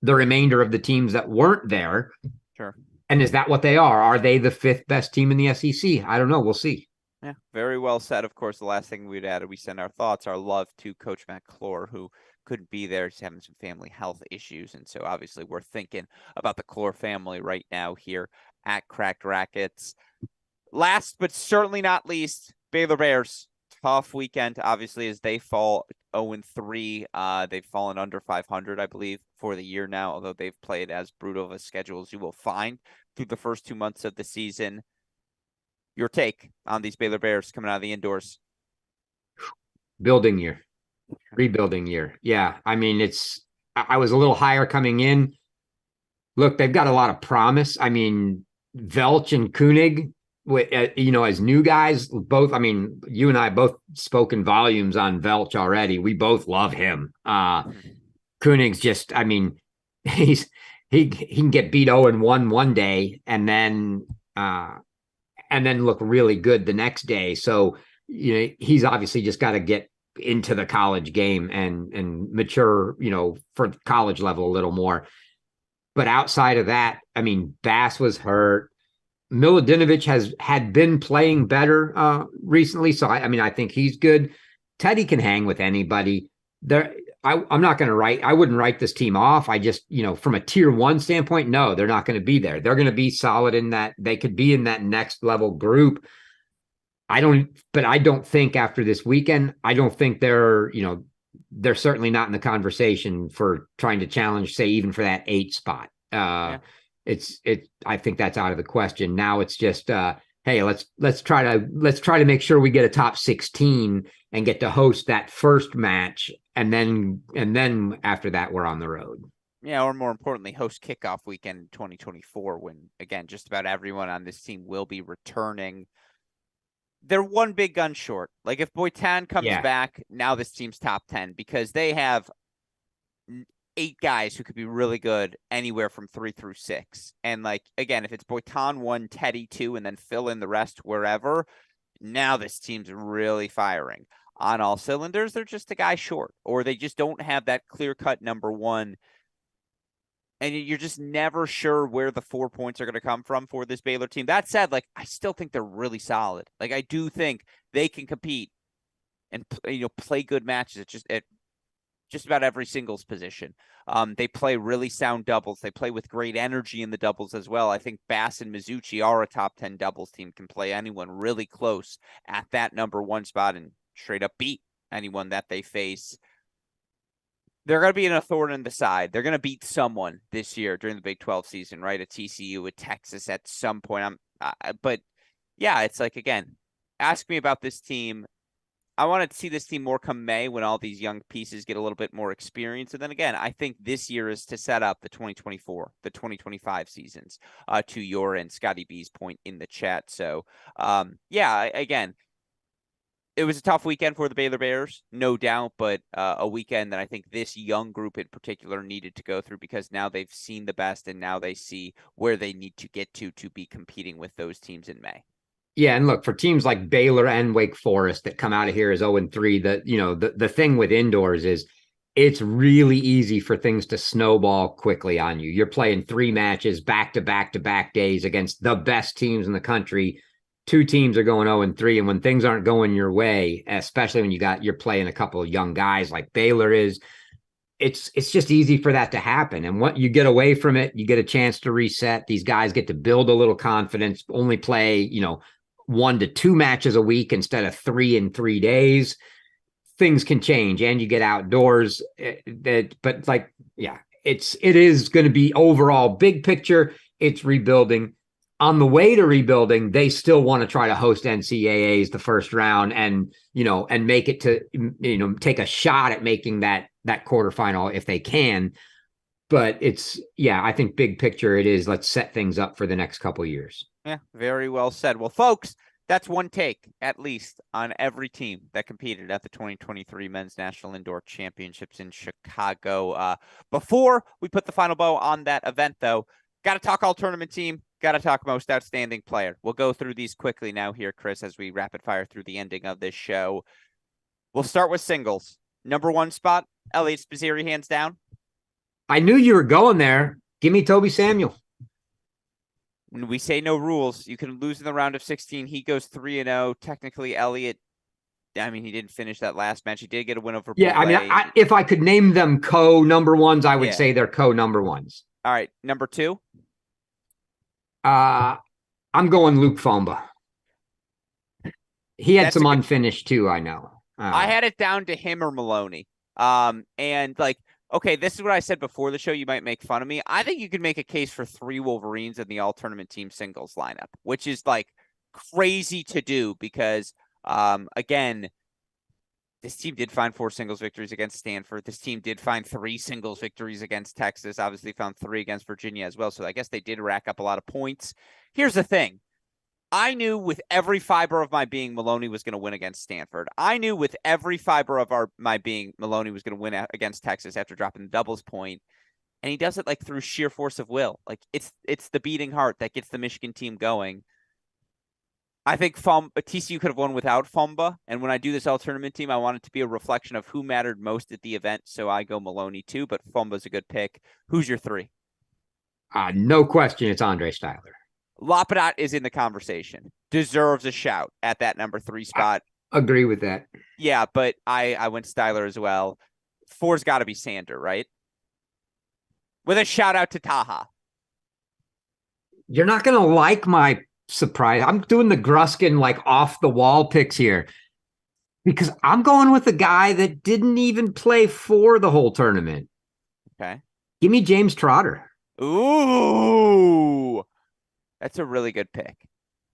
the remainder of the teams that weren't there. Sure. And is that what they are? Are they the 5th best team in the SEC? I don't know. We'll see. Yeah, very well said. Of course, the last thing we'd add, we send our thoughts, our love to Coach Matt Clore, who couldn't be there. He's having some family health issues. And so obviously we're thinking about the Clore family right now here at Cracked Racquets. Last but certainly not least, Baylor Bears. Tough weekend, obviously, as they fall 0-3. They've fallen under 500, I believe, for the year now, although they've played as brutal of a schedule as you will find through the first 2 months of the season. Your take on these Baylor Bears coming out of the indoors? Building year. Rebuilding year. Yeah. I mean, I was a little higher coming in. Look, they've got a lot of promise. I mean, Velch and Koenig, as new guys, both. I mean, you and I both spoken volumes on Velch already. We both love him. Koenig's just, I mean, he can get beat 0-1 one day and then look really good the next day. So, he's obviously just got to get into the college game and mature, for college level a little more. But outside of that, I mean, Bass was hurt. Milodinovic had been playing better recently, so I mean, I think he's good. Teddy can hang with anybody. I'm not going to I wouldn't write this team off. I just, from a tier 1 standpoint, no, they're not going to be there. They're going to be solid in that. They could be in that next level group. I don't think after this weekend, I don't think they're certainly not in the conversation for trying to challenge, say, even for that 8 spot. I think that's out of the question. Now it's just, hey, let's try to make sure we get a top 16 and get to host that first match. And then after that, we're on the road. Yeah, or more importantly, host kickoff weekend in 2024, when, again, just about everyone on this team will be returning. They're one big gun short. Like, if Boitan comes back, now this team's top 10, because they have 8 guys who could be really good anywhere from 3 through 6. And, like, again, if it's Boitan 1, Teddy 2, and then fill in the rest wherever, now this team's really firing on all cylinders. They're just a guy short, or they just don't have that clear-cut number 1. And you're just never sure where the 4 points are going to come from for this Baylor team. That said, like, I still think they're really solid. Like, I do think they can compete and, play good matches at just about every singles position. They play really sound doubles. They play with great energy in the doubles as well. I think Bass and Mizuchi are a top 10 doubles team, can play anyone really close at that number 1 spot and straight up beat anyone that they face. They're going to be in a thorn in the side. They're going to beat someone this year during the Big 12 season, right? A TCU, a Texas at some point. But yeah, it's like, again, ask me about this team. I want to see this team more come May, when all these young pieces get a little bit more experience. And then again, I think this year is to set up the 2024, the 2025 seasons, to your and Scotty B's point in the chat. So again, it was a tough weekend for the Baylor Bears, no doubt, but a weekend that I think this young group in particular needed to go through, because now they've seen the best and now they see where they need to get to be competing with those teams in May. Yeah, and look, for teams like Baylor and Wake Forest that come out of here as 0-3, the thing with indoors is it's really easy for things to snowball quickly on you. You're playing 3 matches back to back days against the best teams in the country. 2 teams are going 0-3, and when things aren't going your way, especially when you're playing a couple of young guys like Baylor is, it's just easy for that to happen. And what you get away from it, you get a chance to reset. These guys get to build a little confidence, only play, 1 to 2 matches a week instead of 3 in 3 days. Things can change, and you get outdoors. It is going to be overall big picture. It's rebuilding. On the way to rebuilding, they still want to try to host NCAAs the first round and make it to, take a shot at making that quarterfinal if they can. But I think big picture it is, let's set things up for the next couple of years. Yeah, very well said. Well, folks, that's one take, at least, on every team that competed at the 2023 Men's National Indoor Championships in Chicago. Before we put the final bow on that event, though, got to talk all tournament team. Got to talk most outstanding player. We'll go through these quickly now here, Chris, as we rapid fire through the ending of this show. We'll start with singles. Number 1 spot, Ellesse Spizzirri, hands down. I knew you were going there. Give me Toby Samuel. When we say no rules, you can lose in the round of 16. He goes 3-0. Technically, Elliott, I mean, he didn't finish that last match. He did get a win over Yeah, Boulay. I mean, if I could name them co-number ones, I would say they're co-number ones. All right, number 2? I'm going Luke Fomba. He had some unfinished too, I know. I had it down to him or Maloney. And like, okay, this is what I said before the show. You might make fun of me. I think you could make a case for 3 Wolverines in the all-tournament team singles lineup, which is like crazy to do because, again, This team did find 4 singles victories against Stanford. This team did find 3 singles victories against Texas. Obviously found 3 against Virginia as well. So I guess they did rack up a lot of points. Here's the thing. I knew with every fiber of my being Maloney was going to win against Stanford. I knew with every fiber of my being Maloney was going to win against Texas after dropping the doubles point. And he does it like through sheer force of will. Like it's the beating heart that gets the Michigan team going. I think TCU could have won without Fumba. And when I do this all tournament team, I want it to be a reflection of who mattered most at the event. So I go Maloney too, but Fumba's a good pick. Who's your 3? No question. It's Andre Styler. Lapadat is in the conversation. Deserves a shout at that number 3 spot. I agree with that. Yeah, but I went Styler as well. 4's got to be Sander, right? With a shout out to Taha. You're not going to like my surprise. I'm doing the Gruskin like off the wall picks here because I'm going with a guy that didn't even play for the whole tournament. Okay. Give me James Trotter. Ooh, that's a really good pick.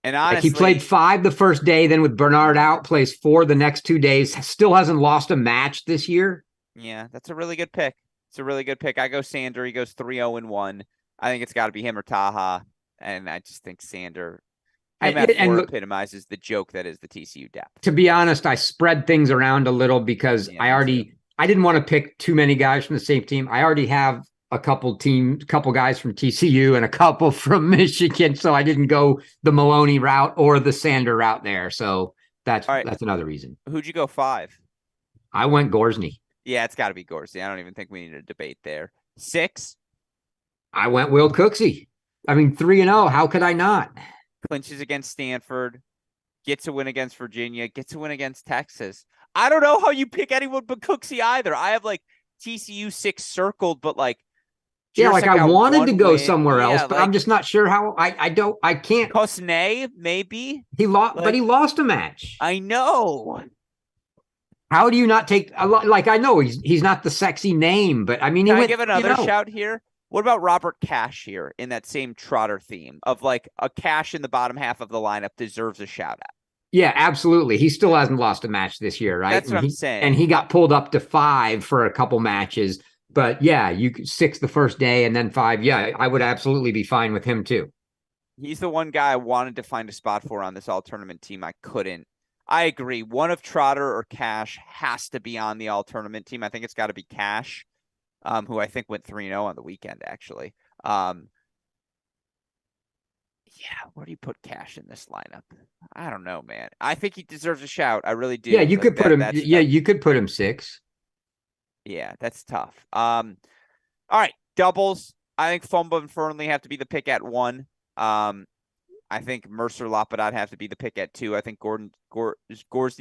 And honestly, he played 5 the first day, then with Bernard out, plays 4 the next 2 days. Still hasn't lost a match this year. Yeah, that's a really good pick. It's a really good pick. I go Sander. He goes 3-0-1. I think it's got to be him or Taha. And I just think Sander epitomizes the joke that is the TCU depth. To be honest, I spread things around a little because I didn't want to pick too many guys from the same team. I already have a couple guys from TCU and a couple from Michigan, so I didn't go the Maloney route or the Sander route there. So that's another reason. Who'd you go 5? I went Gorsny. Yeah, it's got to be Gorsny. I don't even think we need a debate there. 6? I went Will Cooksey. I mean, 3-0. How could I not? Clinches against Stanford, gets a win against Virginia, gets a win against Texas. I don't know how you pick anyone but Cooksey either. I have like TCU 6 circled, but like, I wanted to go somewhere else, but I'm just not sure how. I can't. Cosnay, maybe he lost, but he lost a match. I know. How do you not take like? I know he's not the sexy name, but I mean, Can I give another shout here? What about Robert Cash here in that same Trotter theme of like a Cash in the bottom half of the lineup deserves a shout out? Yeah, absolutely. He still hasn't lost a match this year, right? That's what I'm saying. And he got pulled up to 5 for a couple matches. But yeah, 6 the first day and then 5. Yeah, I would absolutely be fine with him too. He's the one guy I wanted to find a spot for on this all tournament team. I couldn't. I agree. One of Trotter or Cash has to be on the all tournament team. I think it's got to be Cash. Who I think went 3-0 on the weekend, actually. Yeah, where do you put Cash in this lineup? I don't know, man. I think he deserves a shout. I really do. Yeah, you could put him. Yeah, you could put him 6. Yeah, that's tough. All right, doubles. I think Fumba and Fernley have to be the pick at 1. I think Mercer Lapadat have to be the pick at 2. I think Gorsny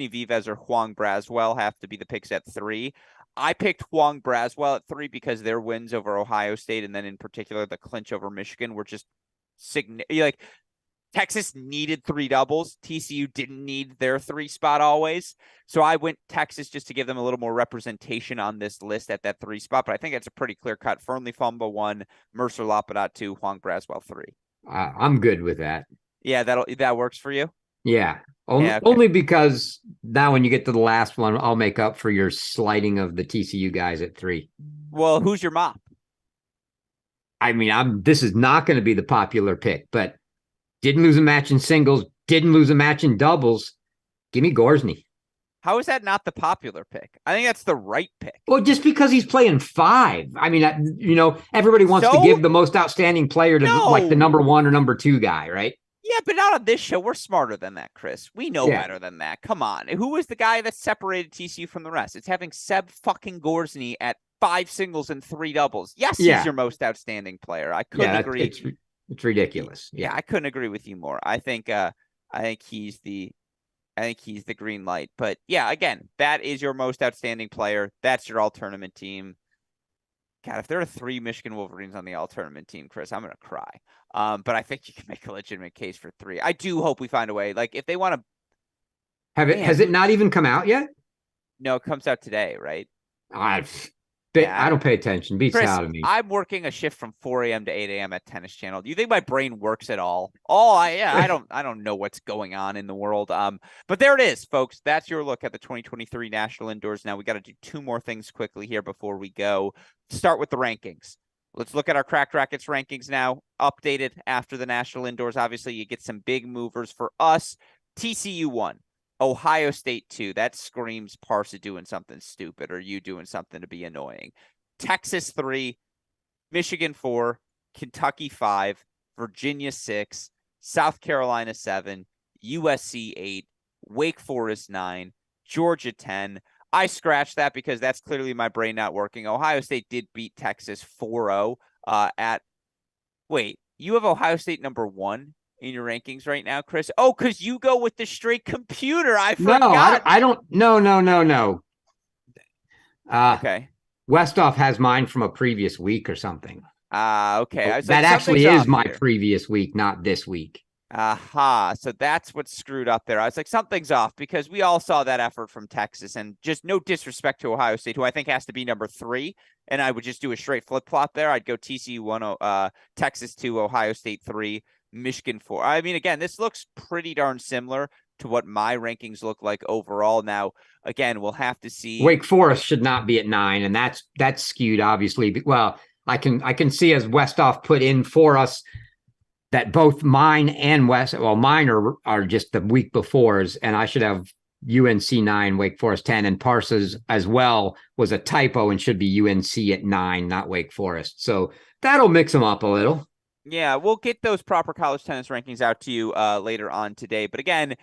Vives or Huang Braswell have to be the picks at 3. I picked Huang Braswell at 3 because their wins over Ohio State and then in particular the clinch over Michigan were just like Texas needed 3 doubles. TCU didn't need their 3 spot always. So I went Texas just to give them a little more representation on this list at that 3 spot. But I think it's a pretty clear cut. Fernley Fumba 1, Mercer Lapadat 2, Huang Braswell 3. I'm good with that. Yeah, that works for you. Yeah. Only because now when you get to the last one, I'll make up for your slighting of the TCU guys at 3. Well, who's your mop? I mean, this is not going to be the popular pick, but didn't lose a match in singles, didn't lose a match in doubles. Give me Gorsny. How is that not the popular pick? I think that's the right pick. Well, just because he's playing 5. I mean, everybody wants to give the most outstanding player to like the number 1 or number 2 guy, right? Yeah, but not on this show. We're smarter than that, Chris. We know better than that. Come on. Who was the guy that separated TCU from the rest? It's having Seb fucking Gorsny at 5 singles and 3 doubles. Yes, he's your most outstanding player. I couldn't agree. It's ridiculous. Yeah, I couldn't agree with you more. I think he's the green light. But yeah, again, that is your most outstanding player. That's your all tournament team. God, if there are 3 Michigan Wolverines on the all tournament team, Chris, I'm gonna cry. But I think you can make a legitimate case for 3. I do hope we find a way. Like if they want to has it not even come out yet? No, it comes out today, right? I don't pay attention. Beats Chris, out of me. I'm working a shift from 4 a.m. to 8 a.m. at Tennis Channel. Do you think my brain works at all? I don't know what's going on in the world. But there it is, folks. That's your look at the 2023 National Indoors. Now we got to do two more things quickly here before we go. Start with the rankings. Let's look at our Cracked Racquets rankings now, updated after the National Indoors. Obviously, you get some big movers for us. TCU 1, Ohio State 2. That screams Parsa doing something stupid or you doing something to be annoying. Texas 3, Michigan 4, Kentucky 5, Virginia 6, South Carolina 7, USC 8, Wake Forest 9, Georgia 10. I scratched that because that's clearly my brain not working. Ohio State did beat Texas 4-0 wait, you have Ohio State number 1 in your rankings right now, Chris? Oh, because you go with the straight computer. I forgot. No, I don't. No. Okay. Westoff has mine from a previous week or something. Okay. I was that like, actually is my here. previous week, not this week. Aha. So that's what screwed up there. I was like, something's off because we all saw that effort from Texas, and just no disrespect to Ohio State, who I think has to be number 3. And I would just do a straight flip flop there. I'd go TCU 1, Texas 2, Ohio State 3, Michigan 4. I mean, again, this looks pretty darn similar to what my rankings look like overall. Now, again, we'll have to see. Wake Forest should not be at 9, and that's skewed, obviously. Well, I can see, as Westoff put in for us, that both mine and mine are just the week before's, and I should have UNC 9, Wake Forest 10, and Parsa's as well was a typo and should be UNC at 9, not Wake Forest. So that'll mix them up a little. Yeah, we'll get those proper college tennis rankings out to you later on today. But again,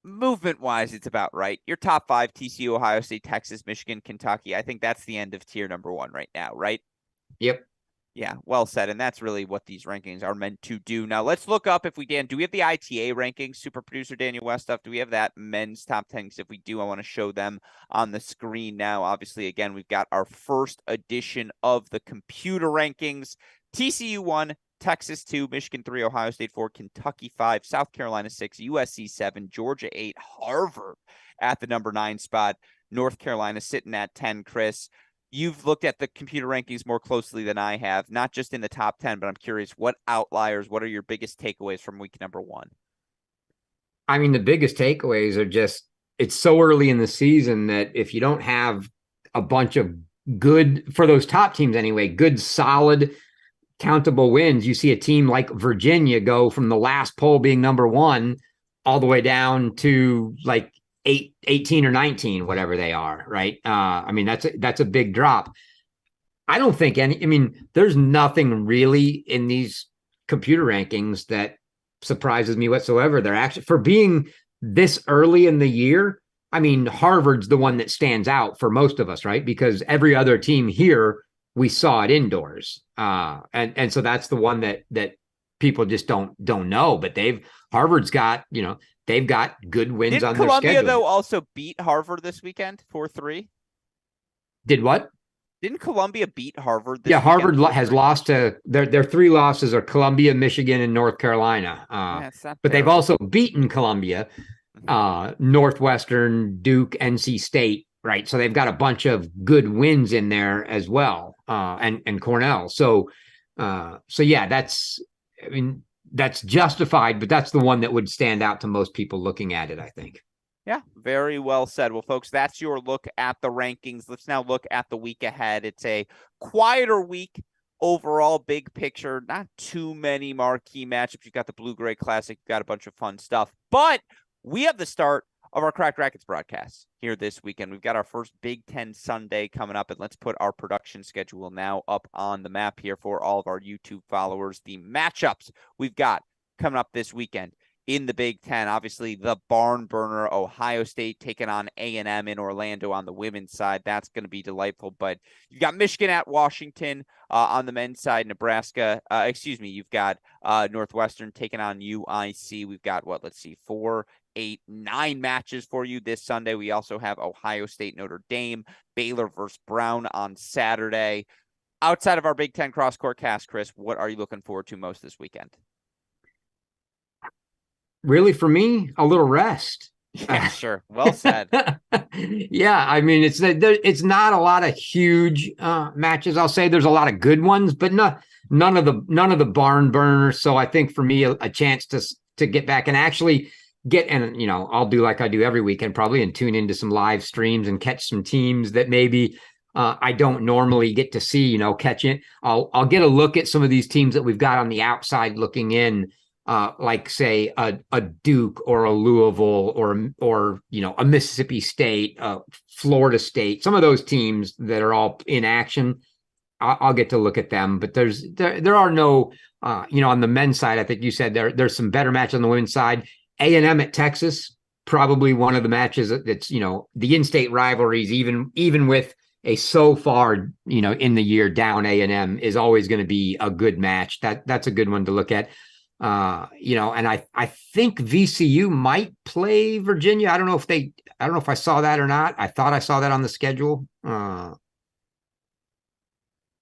movement-wise, it's about right. Your top 5, TCU, Ohio State, Texas, Michigan, Kentucky. I think that's the end of tier number 1 right now, right? Yep. Yeah, well said. And that's really what these rankings are meant to do. Now, let's look up if we can. Do we have the ITA rankings, super producer Daniel Westoff? Do we have that men's top 10? Because if we do, I want to show them on the screen now. Obviously, again, we've got our first edition of the computer rankings. TCU 1, Texas 2, Michigan 3, Ohio State 4, Kentucky 5, South Carolina 6, USC 7, Georgia 8, Harvard at the number 9 spot, North Carolina sitting at 10, Chris. You've looked at the computer rankings more closely than I have, not just in the top 10, but I'm curious, what outliers, what are your biggest takeaways from week number 1? I mean, the biggest takeaways are just, it's so early in the season that if you don't have a bunch of good, for those top teams anyway, good, solid, countable wins, you see a team like Virginia go from the last poll being number 1 all the way down to like 18 or 19, whatever they are, right? I mean, that's a big drop. I don't think there's nothing really in these computer rankings that surprises me whatsoever. They're actually, for being this early in the year, I mean, Harvard's the one that stands out for most of us, right? Because every other team here, we saw it indoors. And so that's the one that people just don't know, but Harvard's got, they've got good wins on their schedule. Didn't Columbia, though, also beat Harvard this weekend, 4-3? Did what? Didn't Columbia beat Harvard this weekend? Harvard has lost to their 3 losses are Columbia, Michigan, and North Carolina. But they've also beaten Columbia, Northwestern, Duke, NC State, right? So they've got a bunch of good wins in there as well, and Cornell. So yeah, that's justified, but that's the one that would stand out to most people looking at it, I think. Yeah, very well said. Well, folks, that's your look at the rankings. Let's now look at the week ahead. It's a quieter week overall, big picture. Not too many marquee matchups. You've got the Blue-Gray Classic. You've got a bunch of fun stuff. But we have the start of our Cracked Racquets broadcast here this weekend. We've got our first Big Ten Sunday coming up, and let's put our production schedule now up on the map here for all of our YouTube followers. The matchups we've got coming up this weekend in the Big Ten. Obviously, the barn burner, Ohio State taking on A&M in Orlando on the women's side. That's going to be delightful. But you've got Michigan at Washington on the men's side. Nebraska, you've got Northwestern taking on UIC. We've got, 4, 8, 9 matches for you this Sunday. We also have Ohio State, Notre Dame, Baylor versus Brown on Saturday. Outside of our Big Ten cross-court cast, Chris, what are you looking forward to most this weekend? Really, for me, a little rest. Yeah, sure. Well said. Yeah, I mean it's not a lot of huge matches. I'll say there's a lot of good ones, but none of the barn burners. So I think for me a chance to get back and actually get, and I'll do like I do every weekend probably, and tune into some live streams and catch some teams that maybe I don't normally get to see. Catch it. I'll get a look at some of these teams that we've got on the outside looking in, like say a Duke or a Louisville or a Mississippi State, Florida State, some of those teams that are all in action. I'll get to look at them, but there are no on the men's side. I think you said there's some better matches on the women's side. A&M at Texas, probably one of the matches that's the in-state rivalries, even with a so far in the year down A&M, is always going to be a good match. That's a good one to look at. And I think VCU might play Virginia. I don't know if I saw that or not. I thought I saw that on the schedule.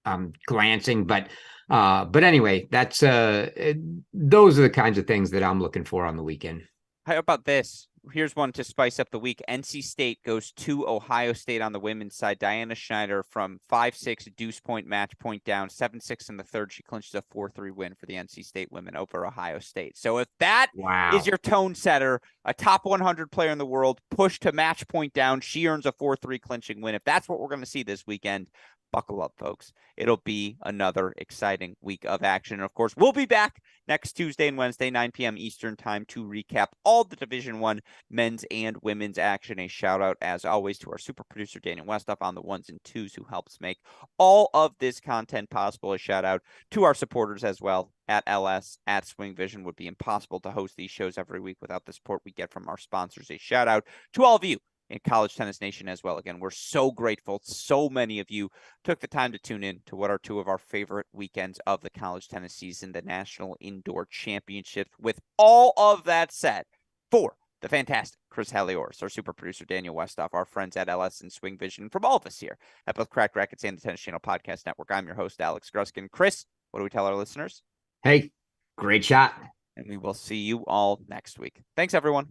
I'm glancing, but anyway, that's those are the kinds of things that I'm looking for on the weekend. How about this? Here's one to spice up the week. NC State goes to Ohio State on the women's side. Diana Schneider from 5-6 deuce point match point down, 7-6 in the third. She clinches a 4-3 win for the NC State women over Ohio State. So if that is your tone setter, a top 100 player in the world, push to match point down, she earns a 4-3 clinching win. If that's what we're going to see this weekend, buckle up, folks. It'll be another exciting week of action. And of course, we'll be back next Tuesday and Wednesday, 9 p.m. Eastern time, to recap all the Division I men's and women's action. A shout out, as always, to our super producer, Daniel Westoff, on the ones and twos, who helps make all of this content possible. A shout out to our supporters as well at Ellesse, at SwingVision. Would be impossible to host these shows every week without the support we get from our sponsors. A shout out to all of you in College Tennis Nation as well. Again, we're so grateful. So many of you took the time to tune in to what are two of our favorite weekends of the college tennis season, the National Indoor Championships. With all of that said, for the fantastic Chris Halioris, our super producer Daniel Westoff, our friends at Ellesse and SwingVision, from all of us here at both Cracked Racquets and the Tennis Channel Podcast Network, I'm your host, Alex Gruskin. Chris, what do we tell our listeners? Hey, great shot. And we will see you all next week. Thanks, everyone.